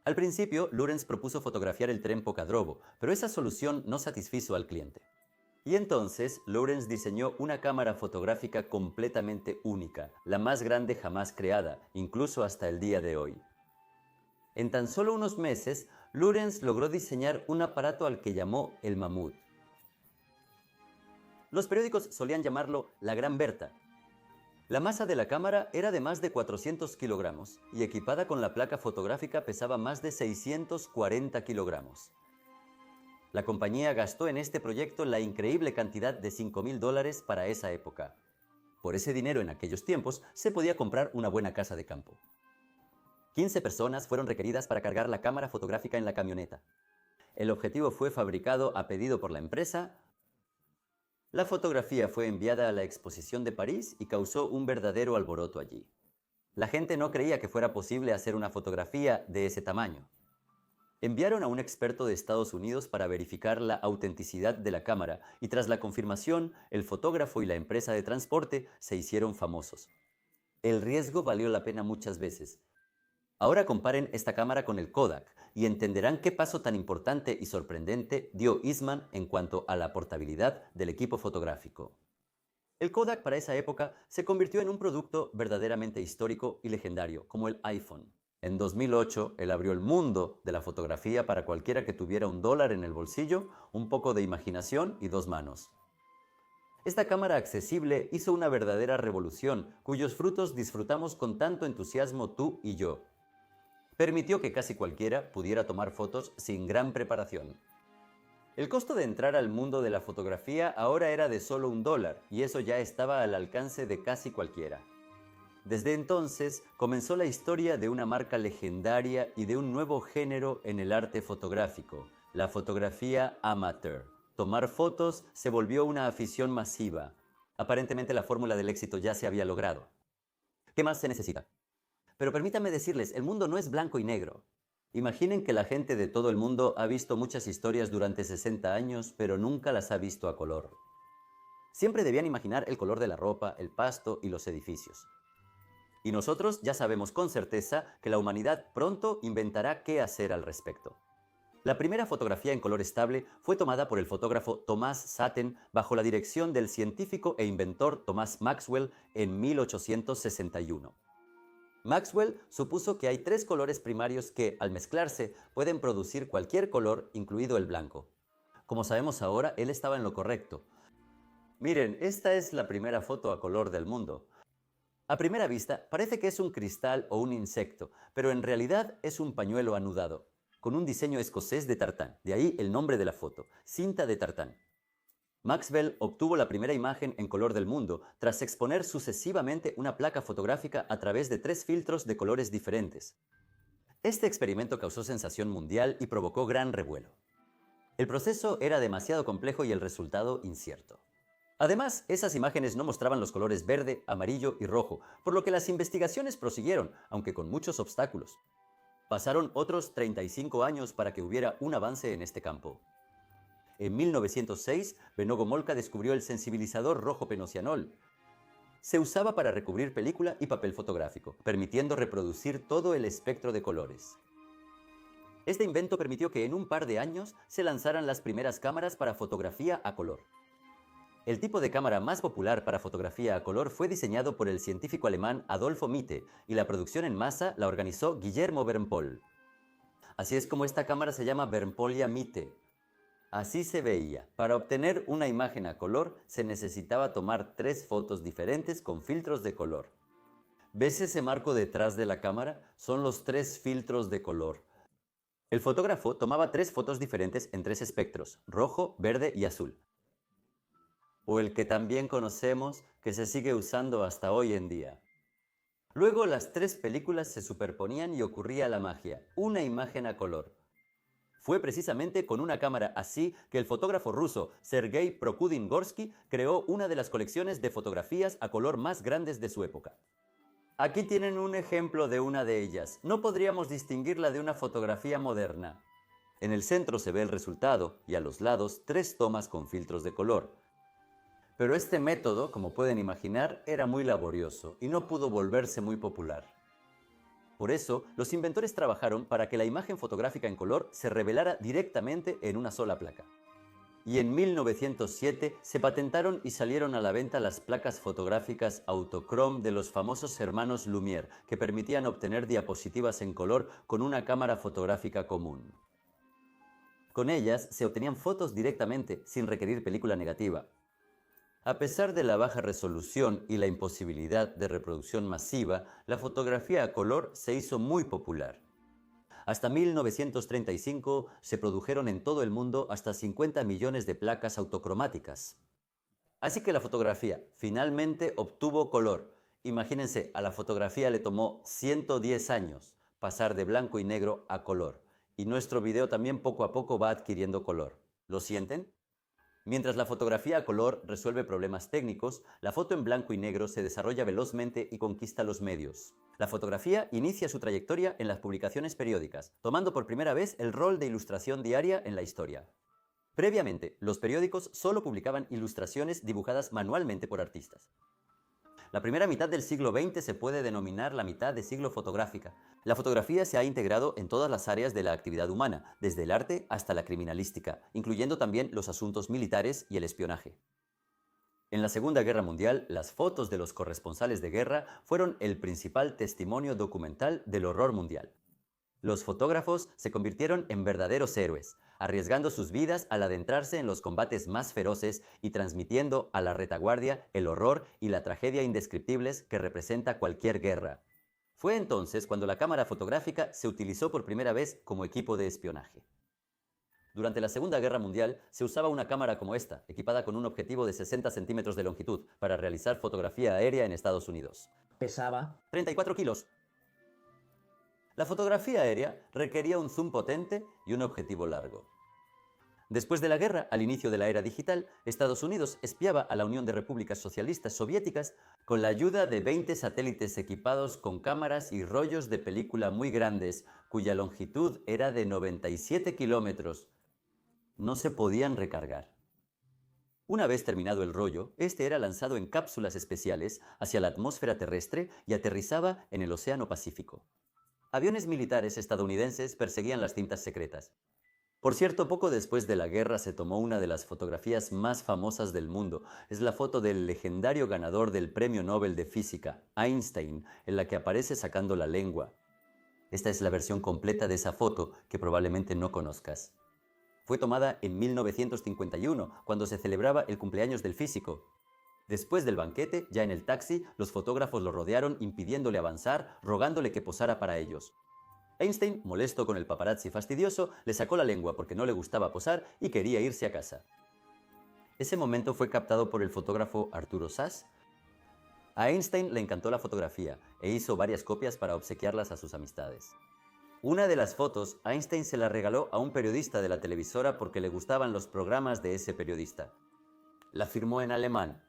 Al principio, Lawrence propuso fotografiar el tren Pocadrobo, pero esa solución no satisfizo al cliente. Y entonces, Lawrence diseñó una cámara fotográfica completamente única, la más grande jamás creada, incluso hasta el día de hoy. En tan solo unos meses, Lawrence logró diseñar un aparato al que llamó el Mamut. Los periódicos solían llamarlo la Gran Berta. La masa de la cámara era de más de 400 kilogramos y equipada con la placa fotográfica pesaba más de 640 kilogramos. La compañía gastó en este proyecto la increíble cantidad de $5,000 para esa época. Por ese dinero en aquellos tiempos se podía comprar una buena casa de campo. 15 personas fueron requeridas para cargar la cámara fotográfica en la camioneta. El objetivo fue fabricado a pedido por la empresa. La fotografía fue enviada a la exposición de París y causó un verdadero alboroto allí. La gente no creía que fuera posible hacer una fotografía de ese tamaño. Enviaron a un experto de Estados Unidos para verificar la autenticidad de la cámara y tras la confirmación, el fotógrafo y la empresa de transporte se hicieron famosos. El riesgo valió la pena muchas veces. Ahora comparen esta cámara con el Kodak y entenderán qué paso tan importante y sorprendente dio Eastman en cuanto a la portabilidad del equipo fotográfico. El Kodak para esa época se convirtió en un producto verdaderamente histórico y legendario, como el iPhone. En 2008, él abrió el mundo de la fotografía para cualquiera que tuviera $1 en el bolsillo, un poco de imaginación y 2 manos. Esta cámara accesible hizo una verdadera revolución, cuyos frutos disfrutamos con tanto entusiasmo tú y yo. Permitió que casi cualquiera pudiera tomar fotos sin gran preparación. El costo de entrar al mundo de la fotografía ahora era de solo $1 y eso ya estaba al alcance de casi cualquiera. Desde entonces comenzó la historia de una marca legendaria y de un nuevo género en el arte fotográfico, la fotografía amateur. Tomar fotos se volvió una afición masiva. Aparentemente la fórmula del éxito ya se había logrado. ¿Qué más se necesita? Pero permítanme decirles, el mundo no es blanco y negro. Imaginen que la gente de todo el mundo ha visto muchas historias durante 60 años, pero nunca las ha visto a color. Siempre debían imaginar el color de la ropa, el pasto y los edificios. Y nosotros ya sabemos con certeza que la humanidad pronto inventará qué hacer al respecto. La primera fotografía en color estable fue tomada por el fotógrafo Thomas Sutton bajo la dirección del científico e inventor Thomas Maxwell en 1861. Maxwell supuso que hay tres colores primarios que, al mezclarse, pueden producir cualquier color, incluido el blanco. Como sabemos ahora, él estaba en lo correcto. Miren, esta es la primera foto a color del mundo. A primera vista, parece que es un cristal o un insecto, pero en realidad es un pañuelo anudado, con un diseño escocés de tartán, de ahí el nombre de la foto, cinta de tartán. Maxwell obtuvo la primera imagen en color del mundo tras exponer sucesivamente una placa fotográfica a través de 3 filtros de colores diferentes. Este experimento causó sensación mundial y provocó gran revuelo. El proceso era demasiado complejo y el resultado incierto. Además, esas imágenes no mostraban los colores verde, amarillo y rojo, por lo que las investigaciones prosiguieron, aunque con muchos obstáculos. Pasaron otros 35 años para que hubiera un avance en este campo. En 1906, Benno Gomolka descubrió el sensibilizador rojo penocianol. Se usaba para recubrir película y papel fotográfico, permitiendo reproducir todo el espectro de colores. Este invento permitió que en un par de años se lanzaran las primeras cámaras para fotografía a color. El tipo de cámara más popular para fotografía a color fue diseñado por el científico alemán Adolfo Mitte y la producción en masa la organizó Guillermo Bernpohl. Así es como esta cámara se llama Bernpohlia Mitte. Así se veía. Para obtener una imagen a color se necesitaba tomar 3 fotos diferentes con filtros de color. ¿Ves ese marco detrás de la cámara? Son los 3 filtros de color. El fotógrafo tomaba 3 fotos diferentes en 3 espectros, rojo, verde y azul. O el que también conocemos, que se sigue usando hasta hoy en día. Luego las 3 películas se superponían y ocurría la magia, una imagen a color. Fue precisamente con una cámara así que el fotógrafo ruso Sergei Prokudin-Gorsky creó una de las colecciones de fotografías a color más grandes de su época. Aquí tienen un ejemplo de una de ellas. No podríamos distinguirla de una fotografía moderna. En el centro se ve el resultado y a los lados 3 tomas con filtros de color. Pero este método, como pueden imaginar, era muy laborioso y no pudo volverse muy popular. Por eso, los inventores trabajaron para que la imagen fotográfica en color se revelara directamente en una sola placa. Y en 1907 se patentaron y salieron a la venta las placas fotográficas Autochrome de los famosos hermanos Lumière, que permitían obtener diapositivas en color con una cámara fotográfica común. Con ellas se obtenían fotos directamente, sin requerir película negativa. A pesar de la baja resolución y la imposibilidad de reproducción masiva, la fotografía a color se hizo muy popular. Hasta 1935 se produjeron en todo el mundo hasta 50 millones de placas autocromáticas. Así que la fotografía finalmente obtuvo color. Imagínense, a la fotografía le tomó 110 años pasar de blanco y negro a color. Y nuestro video también poco a poco va adquiriendo color. ¿Lo sienten? Mientras la fotografía a color resuelve problemas técnicos, la foto en blanco y negro se desarrolla velozmente y conquista los medios. La fotografía inicia su trayectoria en las publicaciones periódicas, tomando por primera vez el rol de ilustración diaria en la historia. Previamente, los periódicos solo publicaban ilustraciones dibujadas manualmente por artistas. La primera mitad del siglo XX se puede denominar la mitad de siglo fotográfica. La fotografía se ha integrado en todas las áreas de la actividad humana, desde el arte hasta la criminalística, incluyendo también los asuntos militares y el espionaje. En la Segunda Guerra Mundial, las fotos de los corresponsales de guerra fueron el principal testimonio documental del horror mundial. Los fotógrafos se convirtieron en verdaderos héroes, arriesgando sus vidas al adentrarse en los combates más feroces y transmitiendo a la retaguardia el horror y la tragedia indescriptibles que representa cualquier guerra. Fue entonces cuando la cámara fotográfica se utilizó por primera vez como equipo de espionaje. Durante la Segunda Guerra Mundial se usaba una cámara como esta, equipada con un objetivo de 60 centímetros de longitud, para realizar fotografía aérea en Estados Unidos. Pesaba 34 kilos. La fotografía aérea requería un zoom potente y un objetivo largo. Después de la guerra, al inicio de la era digital, Estados Unidos espiaba a la Unión de Repúblicas Socialistas Soviéticas con la ayuda de 20 satélites equipados con cámaras y rollos de película muy grandes, cuya longitud era de 97 kilómetros. No se podían recargar. Una vez terminado el rollo, este era lanzado en cápsulas especiales hacia la atmósfera terrestre y aterrizaba en el Océano Pacífico. Aviones militares estadounidenses perseguían las cintas secretas. Por cierto, poco después de la guerra se tomó una de las fotografías más famosas del mundo. Es la foto del legendario ganador del Premio Nobel de Física, Einstein, en la que aparece sacando la lengua. Esta es la versión completa de esa foto que probablemente no conozcas. Fue tomada en 1951, cuando se celebraba el cumpleaños del físico. Después del banquete, ya en el taxi, los fotógrafos lo rodearon impidiéndole avanzar, rogándole que posara para ellos. Einstein, molesto con el paparazzi fastidioso, le sacó la lengua porque no le gustaba posar y quería irse a casa. Ese momento fue captado por el fotógrafo Arturo Sass. A Einstein le encantó la fotografía e hizo varias copias para obsequiarlas a sus amistades. Una de las fotos, Einstein se la regaló a un periodista de la televisora porque le gustaban los programas de ese periodista. La firmó en alemán.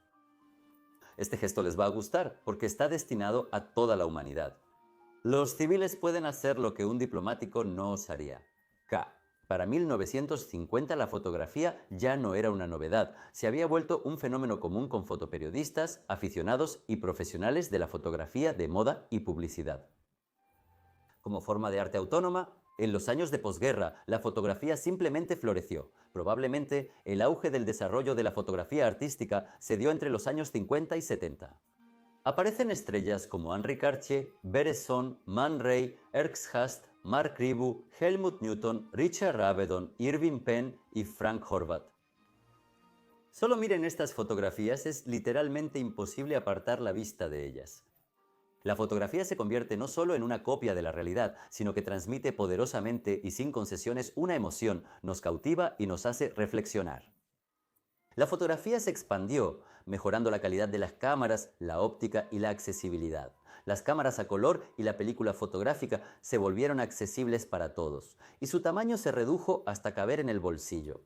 Este gesto les va a gustar porque está destinado a toda la humanidad. Los civiles pueden hacer lo que un diplomático no osaría. K. Para 1950 la fotografía ya no era una novedad, se había vuelto un fenómeno común con fotoperiodistas, aficionados y profesionales de la fotografía de moda y publicidad. Como forma de arte autónoma, en los años de posguerra la fotografía simplemente floreció. Probablemente el auge del desarrollo de la fotografía artística se dio entre los años 50 y 70. Aparecen estrellas como Henri Cartier, Bresson, Man Ray, Erxhast, Mark Ribou, Helmut Newton, Richard Avedon, Irving Penn y Frank Horvath. Solo miren estas fotografías, es literalmente imposible apartar la vista de ellas. La fotografía se convierte no solo en una copia de la realidad, sino que transmite poderosamente y sin concesiones una emoción, nos cautiva y nos hace reflexionar. La fotografía se expandió, mejorando la calidad de las cámaras, la óptica y la accesibilidad. Las cámaras a color y la película fotográfica se volvieron accesibles para todos, y su tamaño se redujo hasta caber en el bolsillo.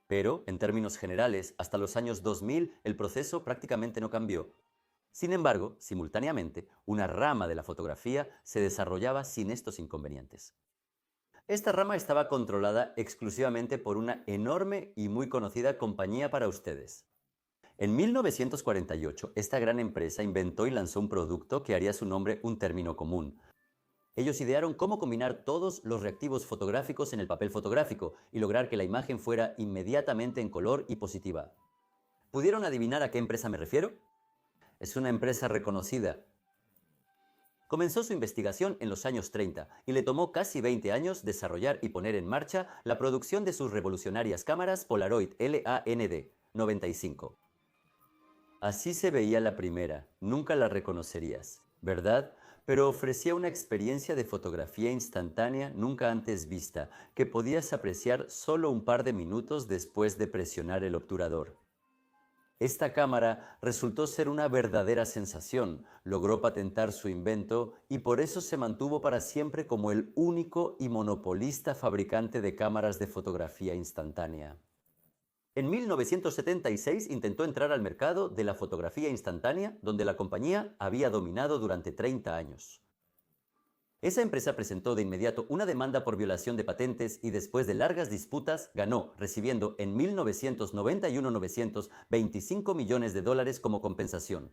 Pero, en términos generales, hasta los años 2000 el proceso prácticamente no cambió. Sin embargo, simultáneamente, una rama de la fotografía se desarrollaba sin estos inconvenientes. Esta rama estaba controlada exclusivamente por una enorme y muy conocida compañía para ustedes. En 1948, esta gran empresa inventó y lanzó un producto que haría su nombre un término común. Ellos idearon cómo combinar todos los reactivos fotográficos en el papel fotográfico y lograr que la imagen fuera inmediatamente en color y positiva. ¿Pudieron adivinar a qué empresa me refiero? Es una empresa reconocida. Comenzó su investigación en los años 30 y le tomó casi 20 años desarrollar y poner en marcha la producción de sus revolucionarias cámaras Polaroid LAND 95. Así se veía la primera, nunca la reconocerías, ¿verdad? Pero ofrecía una experiencia de fotografía instantánea nunca antes vista, que podías apreciar solo un par de minutos después de presionar el obturador. Esta cámara resultó ser una verdadera sensación, logró patentar su invento y por eso se mantuvo para siempre como el único y monopolista fabricante de cámaras de fotografía instantánea. En 1976 intentó entrar al mercado de la fotografía instantánea, donde la compañía había dominado durante 30 años. Esa empresa presentó de inmediato una demanda por violación de patentes y después de largas disputas ganó, recibiendo en 1991 $925 millones como compensación.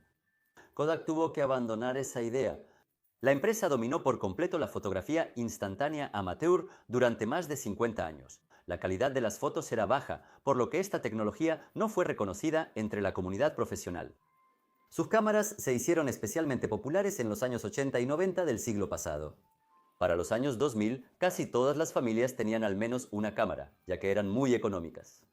Kodak tuvo que abandonar esa idea. La empresa dominó por completo la fotografía instantánea amateur durante más de 50 años. La calidad de las fotos era baja, por lo que esta tecnología no fue reconocida entre la comunidad profesional. Sus cámaras se hicieron especialmente populares en los años 80 y 90 del siglo pasado. Para los años 2000, casi todas las familias tenían al menos una cámara, ya que eran muy económicas.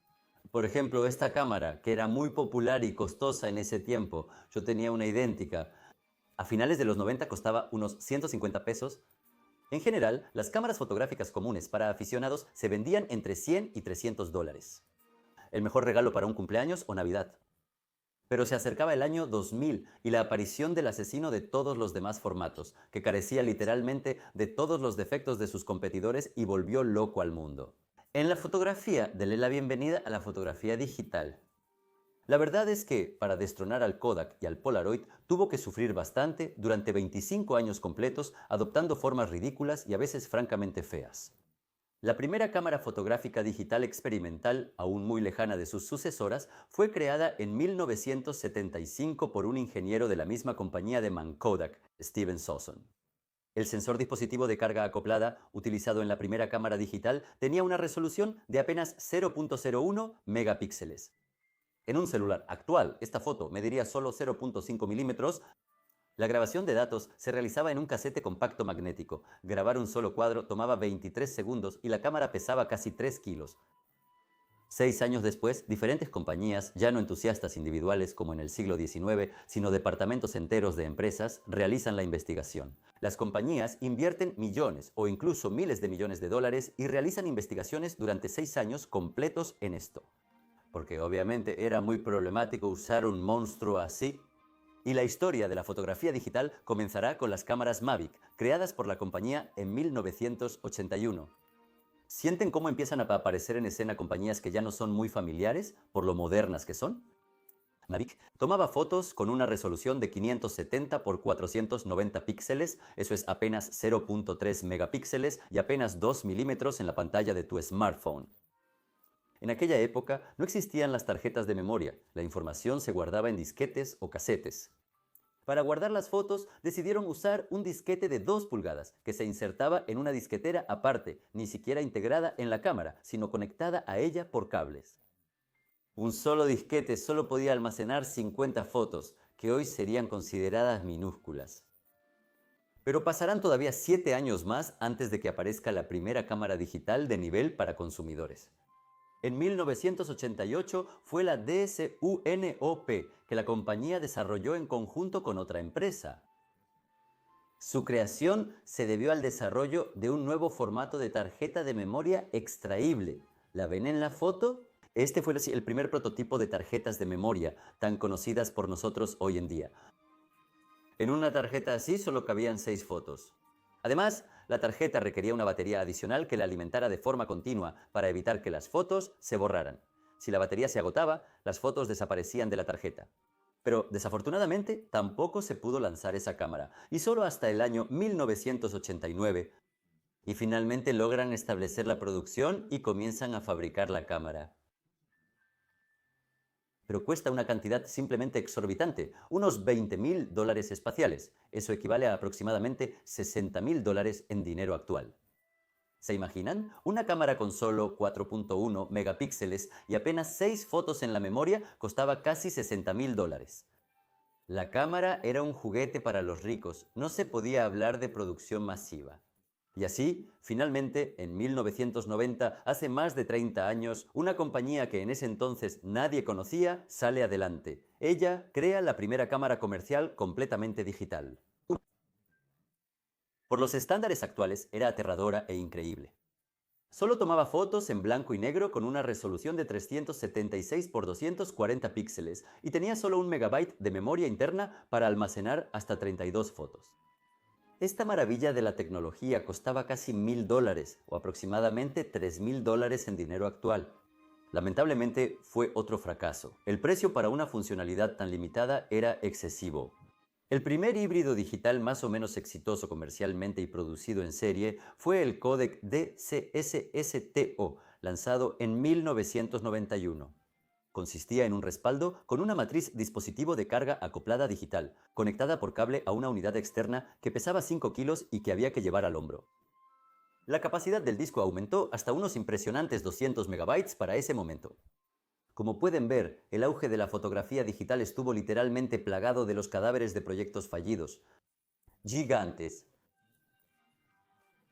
Por ejemplo, esta cámara, que era muy popular y costosa en ese tiempo, yo tenía una idéntica. A finales de los 90 costaba unos 150 pesos. En general, las cámaras fotográficas comunes para aficionados se vendían entre 100 y 300 dólares. El mejor regalo para un cumpleaños o Navidad. Pero se acercaba el año 2000 y la aparición del asesino de todos los demás formatos, que carecía literalmente de todos los defectos de sus competidores y volvió loco al mundo. En la fotografía, dele la bienvenida a la fotografía digital. La verdad es que, para destronar al Kodak y al Polaroid, tuvo que sufrir bastante durante 25 años completos, adoptando formas ridículas y a veces francamente feas. La primera cámara fotográfica digital experimental, aún muy lejana de sus sucesoras, fue creada en 1975 por un ingeniero de la misma compañía de Kodak, Steven Sosson. El sensor dispositivo de carga acoplada, utilizado en la primera cámara digital, tenía una resolución de apenas 0.01 megapíxeles. En un celular actual, esta foto mediría solo 0.5 milímetros. La grabación de datos se realizaba en un casete compacto magnético. Grabar un solo cuadro tomaba 23 segundos y la cámara pesaba casi 3 kilos. 6 años después, diferentes compañías, ya no entusiastas individuales como en el siglo XIX, sino departamentos enteros de empresas, realizan la investigación. Las compañías invierten millones o incluso miles de millones de dólares y realizan investigaciones durante 6 años completos en esto. Porque obviamente era muy problemático usar un monstruo así. Y la historia de la fotografía digital comenzará con las cámaras Mavic, creadas por la compañía en 1981. ¿Sienten cómo empiezan a aparecer en escena compañías que ya no son muy familiares por lo modernas que son? Mavic tomaba fotos con una resolución de 570 por 490 píxeles, eso es apenas 0.3 megapíxeles y apenas 2 milímetros en la pantalla de tu smartphone. En aquella época no existían las tarjetas de memoria, la información se guardaba en disquetes o casetes. Para guardar las fotos decidieron usar un disquete de 2 pulgadas que se insertaba en una disquetera aparte, ni siquiera integrada en la cámara, sino conectada a ella por cables. Un solo disquete solo podía almacenar 50 fotos, que hoy serían consideradas minúsculas. Pero pasarán todavía 7 años más antes de que aparezca la primera cámara digital de nivel para consumidores. En 1988 fue la DSUNOP, que la compañía desarrolló en conjunto con otra empresa. Su creación se debió al desarrollo de un nuevo formato de tarjeta de memoria extraíble. ¿La ven en la foto? Este fue el primer prototipo de tarjetas de memoria, tan conocidas por nosotros hoy en día. En una tarjeta así solo cabían 6 fotos. Además, la tarjeta requería una batería adicional que la alimentara de forma continua para evitar que las fotos se borraran. Si la batería se agotaba, las fotos desaparecían de la tarjeta. Pero desafortunadamente tampoco se pudo lanzar esa cámara, y solo hasta el año 1989, y finalmente logran establecer la producción y comienzan a fabricar la cámara. Pero cuesta una cantidad simplemente exorbitante, unos $20.000 espaciales. Eso equivale a aproximadamente $60.000 en dinero actual. ¿Se imaginan? Una cámara con solo 4.1 megapíxeles y apenas 6 fotos en la memoria costaba casi $60.000. La cámara era un juguete para los ricos, no se podía hablar de producción masiva. Y así, finalmente, en 1990, hace más de 30 años, una compañía que en ese entonces nadie conocía sale adelante. Ella crea la primera cámara comercial completamente digital. Por los estándares actuales, era aterradora e increíble. Solo tomaba fotos en blanco y negro con una resolución de 376 por 240 píxeles y tenía solo 1 megabyte de memoria interna para almacenar hasta 32 fotos. Esta maravilla de la tecnología costaba casi $1.000 o aproximadamente $3.000 en dinero actual. Lamentablemente fue otro fracaso. El precio para una funcionalidad tan limitada era excesivo. El primer híbrido digital más o menos exitoso comercialmente y producido en serie fue el códec DCS-STO, lanzado en 1991. Consistía en un respaldo con una matriz dispositivo de carga acoplada digital, conectada por cable a una unidad externa que pesaba 5 kilos y que había que llevar al hombro. La capacidad del disco aumentó hasta unos impresionantes 200 megabytes para ese momento. Como pueden ver, el auge de la fotografía digital estuvo literalmente plagado de los cadáveres de proyectos fallidos. Gigantes.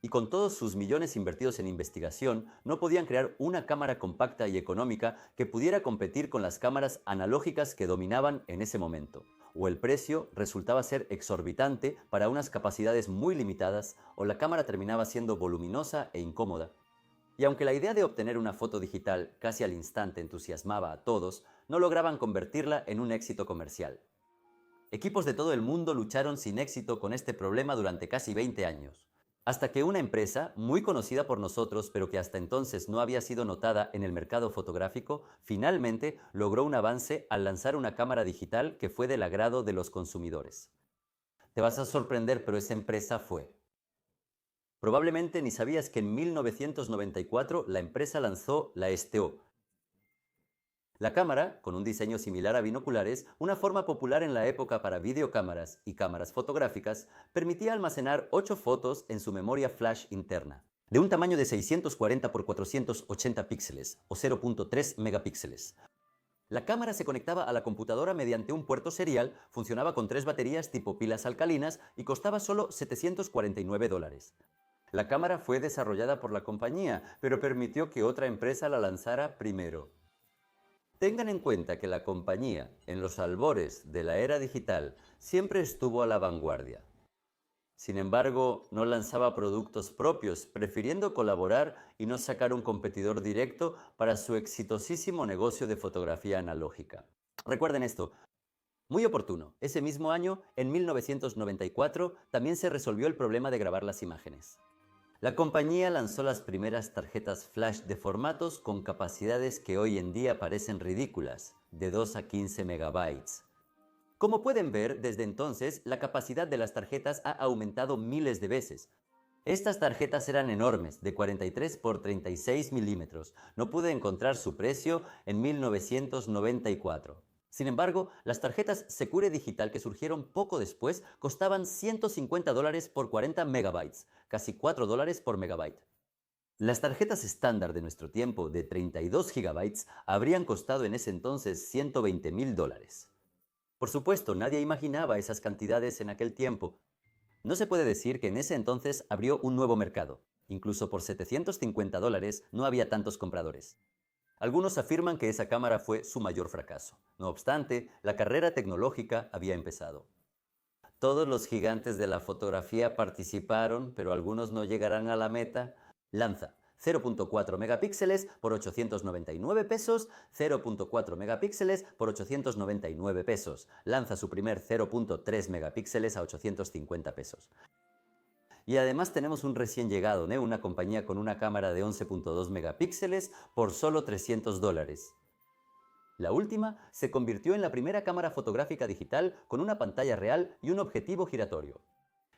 Y con todos sus millones invertidos en investigación, no podían crear una cámara compacta y económica que pudiera competir con las cámaras analógicas que dominaban en ese momento. O el precio resultaba ser exorbitante para unas capacidades muy limitadas, o la cámara terminaba siendo voluminosa e incómoda. Y aunque la idea de obtener una foto digital casi al instante entusiasmaba a todos, no lograban convertirla en un éxito comercial. Equipos de todo el mundo lucharon sin éxito con este problema durante casi 20 años. Hasta que una empresa, muy conocida por nosotros, pero que hasta entonces no había sido notada en el mercado fotográfico, finalmente logró un avance al lanzar una cámara digital que fue del agrado de los consumidores. Te vas a sorprender, pero esa empresa fue Probablemente ni sabías que en 1994 la empresa lanzó la STO. La cámara, con un diseño similar a binoculares, una forma popular en la época para videocámaras y cámaras fotográficas, permitía almacenar 8 fotos en su memoria flash interna, de un tamaño de 640 por 480 píxeles o 0.3 megapíxeles. La cámara se conectaba a la computadora mediante un puerto serial, funcionaba con 3 baterías tipo pilas alcalinas y costaba solo $749. La cámara fue desarrollada por la compañía, pero permitió que otra empresa la lanzara primero. Tengan en cuenta que la compañía, en los albores de la era digital, siempre estuvo a la vanguardia. Sin embargo, no lanzaba productos propios, prefiriendo colaborar y no sacar un competidor directo para su exitosísimo negocio de fotografía analógica. Recuerden esto, muy oportuno. Ese mismo año, en 1994, también se resolvió el problema de grabar las imágenes. La compañía lanzó las primeras tarjetas flash de formatos con capacidades que hoy en día parecen ridículas, de 2 a 15 megabytes. Como pueden ver, desde entonces, la capacidad de las tarjetas ha aumentado miles de veces. Estas tarjetas eran enormes, de 43 por 36 milímetros. No pude encontrar su precio en 1994. Sin embargo, las tarjetas Secure Digital que surgieron poco después costaban $150 por 40 megabytes, casi $4 por megabyte. Las tarjetas estándar de nuestro tiempo de 32 gigabytes habrían costado en ese entonces $120,000. Por supuesto, nadie imaginaba esas cantidades en aquel tiempo. No se puede decir que en ese entonces abrió un nuevo mercado. Incluso por $750 no había tantos compradores. Algunos afirman que esa cámara fue su mayor fracaso. No obstante, la carrera tecnológica había empezado. Todos los gigantes de la fotografía participaron, pero algunos no llegarán a la meta. Lanza 0.4 megapíxeles por 899 pesos, 0.4 megapíxeles por 899 pesos. Lanza su primer 0.3 megapíxeles a 850 pesos. Y además tenemos un recién llegado, una compañía con una cámara de 11.2 megapíxeles por solo $300. La última se convirtió en la primera cámara fotográfica digital con una pantalla real y un objetivo giratorio.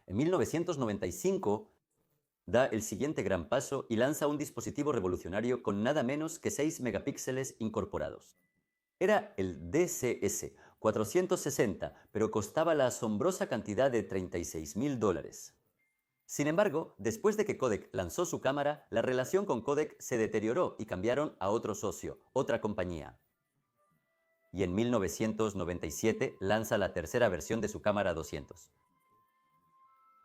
En 1995 da el siguiente gran paso y lanza un dispositivo revolucionario con nada menos que 6 megapíxeles incorporados. Era el DCS 460, pero costaba la asombrosa cantidad de $36,000. Sin embargo, después de que Kodak lanzó su cámara, la relación con Kodak se deterioró y cambiaron a otro socio, otra compañía. Y en 1997 lanza la tercera versión de su cámara 200.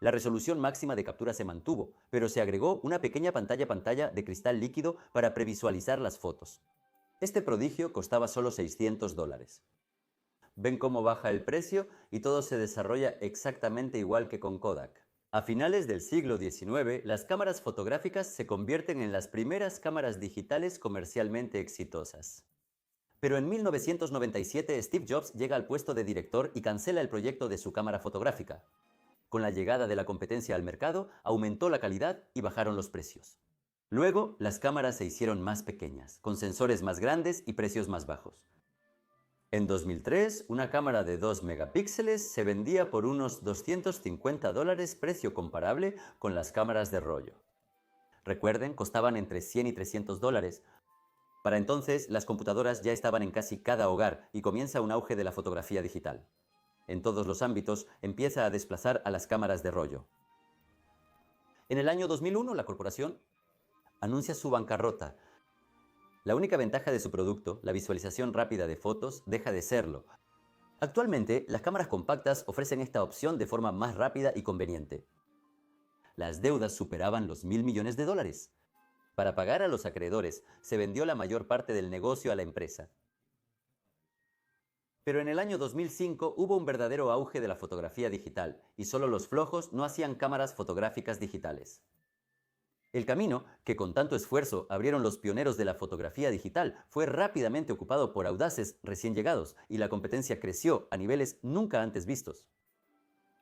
La resolución máxima de captura se mantuvo, pero se agregó una pequeña pantalla de cristal líquido para previsualizar las fotos. Este prodigio costaba solo $600. Ven cómo baja el precio y todo se desarrolla exactamente igual que con Kodak. A finales del siglo XIX, las cámaras fotográficas se convierten en las primeras cámaras digitales comercialmente exitosas. Pero en 1997 Steve Jobs llega al puesto de director y cancela el proyecto de su cámara fotográfica. Con la llegada de la competencia al mercado, aumentó la calidad y bajaron los precios. Luego, las cámaras se hicieron más pequeñas, con sensores más grandes y precios más bajos. En 2003, una cámara de 2 megapíxeles se vendía por unos $250, precio comparable con las cámaras de rollo. Recuerden, costaban entre $100 y $300. Para entonces, las computadoras ya estaban en casi cada hogar y comienza un auge de la fotografía digital. En todos los ámbitos, empieza a desplazar a las cámaras de rollo. En el año 2001, la corporación anuncia su bancarrota. La única ventaja de su producto, la visualización rápida de fotos, deja de serlo. Actualmente, las cámaras compactas ofrecen esta opción de forma más rápida y conveniente. Las deudas superaban los $1.000 millones. Para pagar a los acreedores, se vendió la mayor parte del negocio a la empresa. Pero en el año 2005 hubo un verdadero auge de la fotografía digital y solo los flojos no hacían cámaras fotográficas digitales. El camino, que con tanto esfuerzo abrieron los pioneros de la fotografía digital, fue rápidamente ocupado por audaces recién llegados y la competencia creció a niveles nunca antes vistos.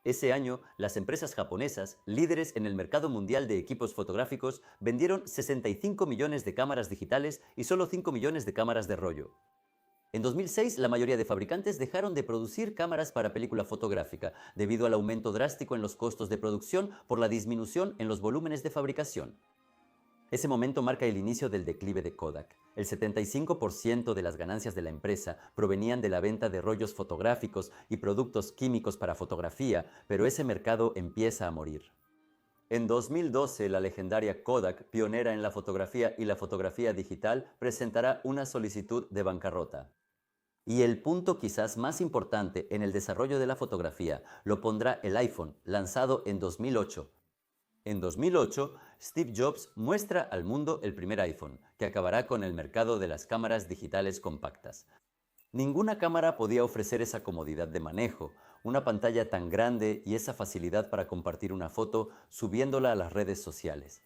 Ese año, las empresas japonesas, líderes en el mercado mundial de equipos fotográficos, vendieron 65 millones de cámaras digitales y solo 5 millones de cámaras de rollo. En 2006, la mayoría de fabricantes dejaron de producir cámaras para película fotográfica, debido al aumento drástico en los costos de producción por la disminución en los volúmenes de fabricación. Ese momento marca el inicio del declive de Kodak. El 75% de las ganancias de la empresa provenían de la venta de rollos fotográficos y productos químicos para fotografía, pero ese mercado empieza a morir. En 2012, la legendaria Kodak, pionera en la fotografía y la fotografía digital, presentará una solicitud de bancarrota. Y el punto quizás más importante en el desarrollo de la fotografía lo pondrá el iPhone, lanzado en 2008. En 2008, Steve Jobs muestra al mundo el primer iPhone, que acabará con el mercado de las cámaras digitales compactas. Ninguna cámara podía ofrecer esa comodidad de manejo, una pantalla tan grande y esa facilidad para compartir una foto subiéndola a las redes sociales.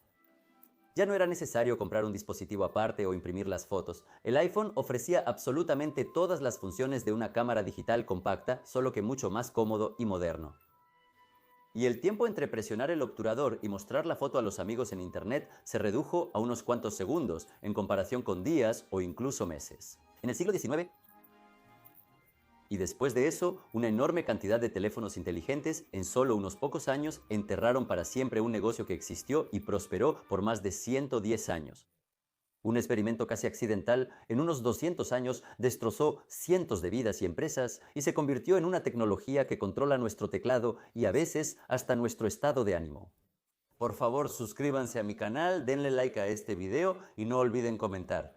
Ya no era necesario comprar un dispositivo aparte o imprimir las fotos. El iPhone ofrecía absolutamente todas las funciones de una cámara digital compacta, solo que mucho más cómodo y moderno. Y el tiempo entre presionar el obturador y mostrar la foto a los amigos en Internet se redujo a unos cuantos segundos, en comparación con días o incluso meses. En el siglo XIX, y después de eso, una enorme cantidad de teléfonos inteligentes en solo unos pocos años enterraron para siempre un negocio que existió y prosperó por más de 110 años. Un experimento casi accidental, en unos 200 años, destrozó cientos de vidas y empresas y se convirtió en una tecnología que controla nuestro teclado y a veces hasta nuestro estado de ánimo. Por favor, suscríbanse a mi canal, denle like a este video y no olviden comentar.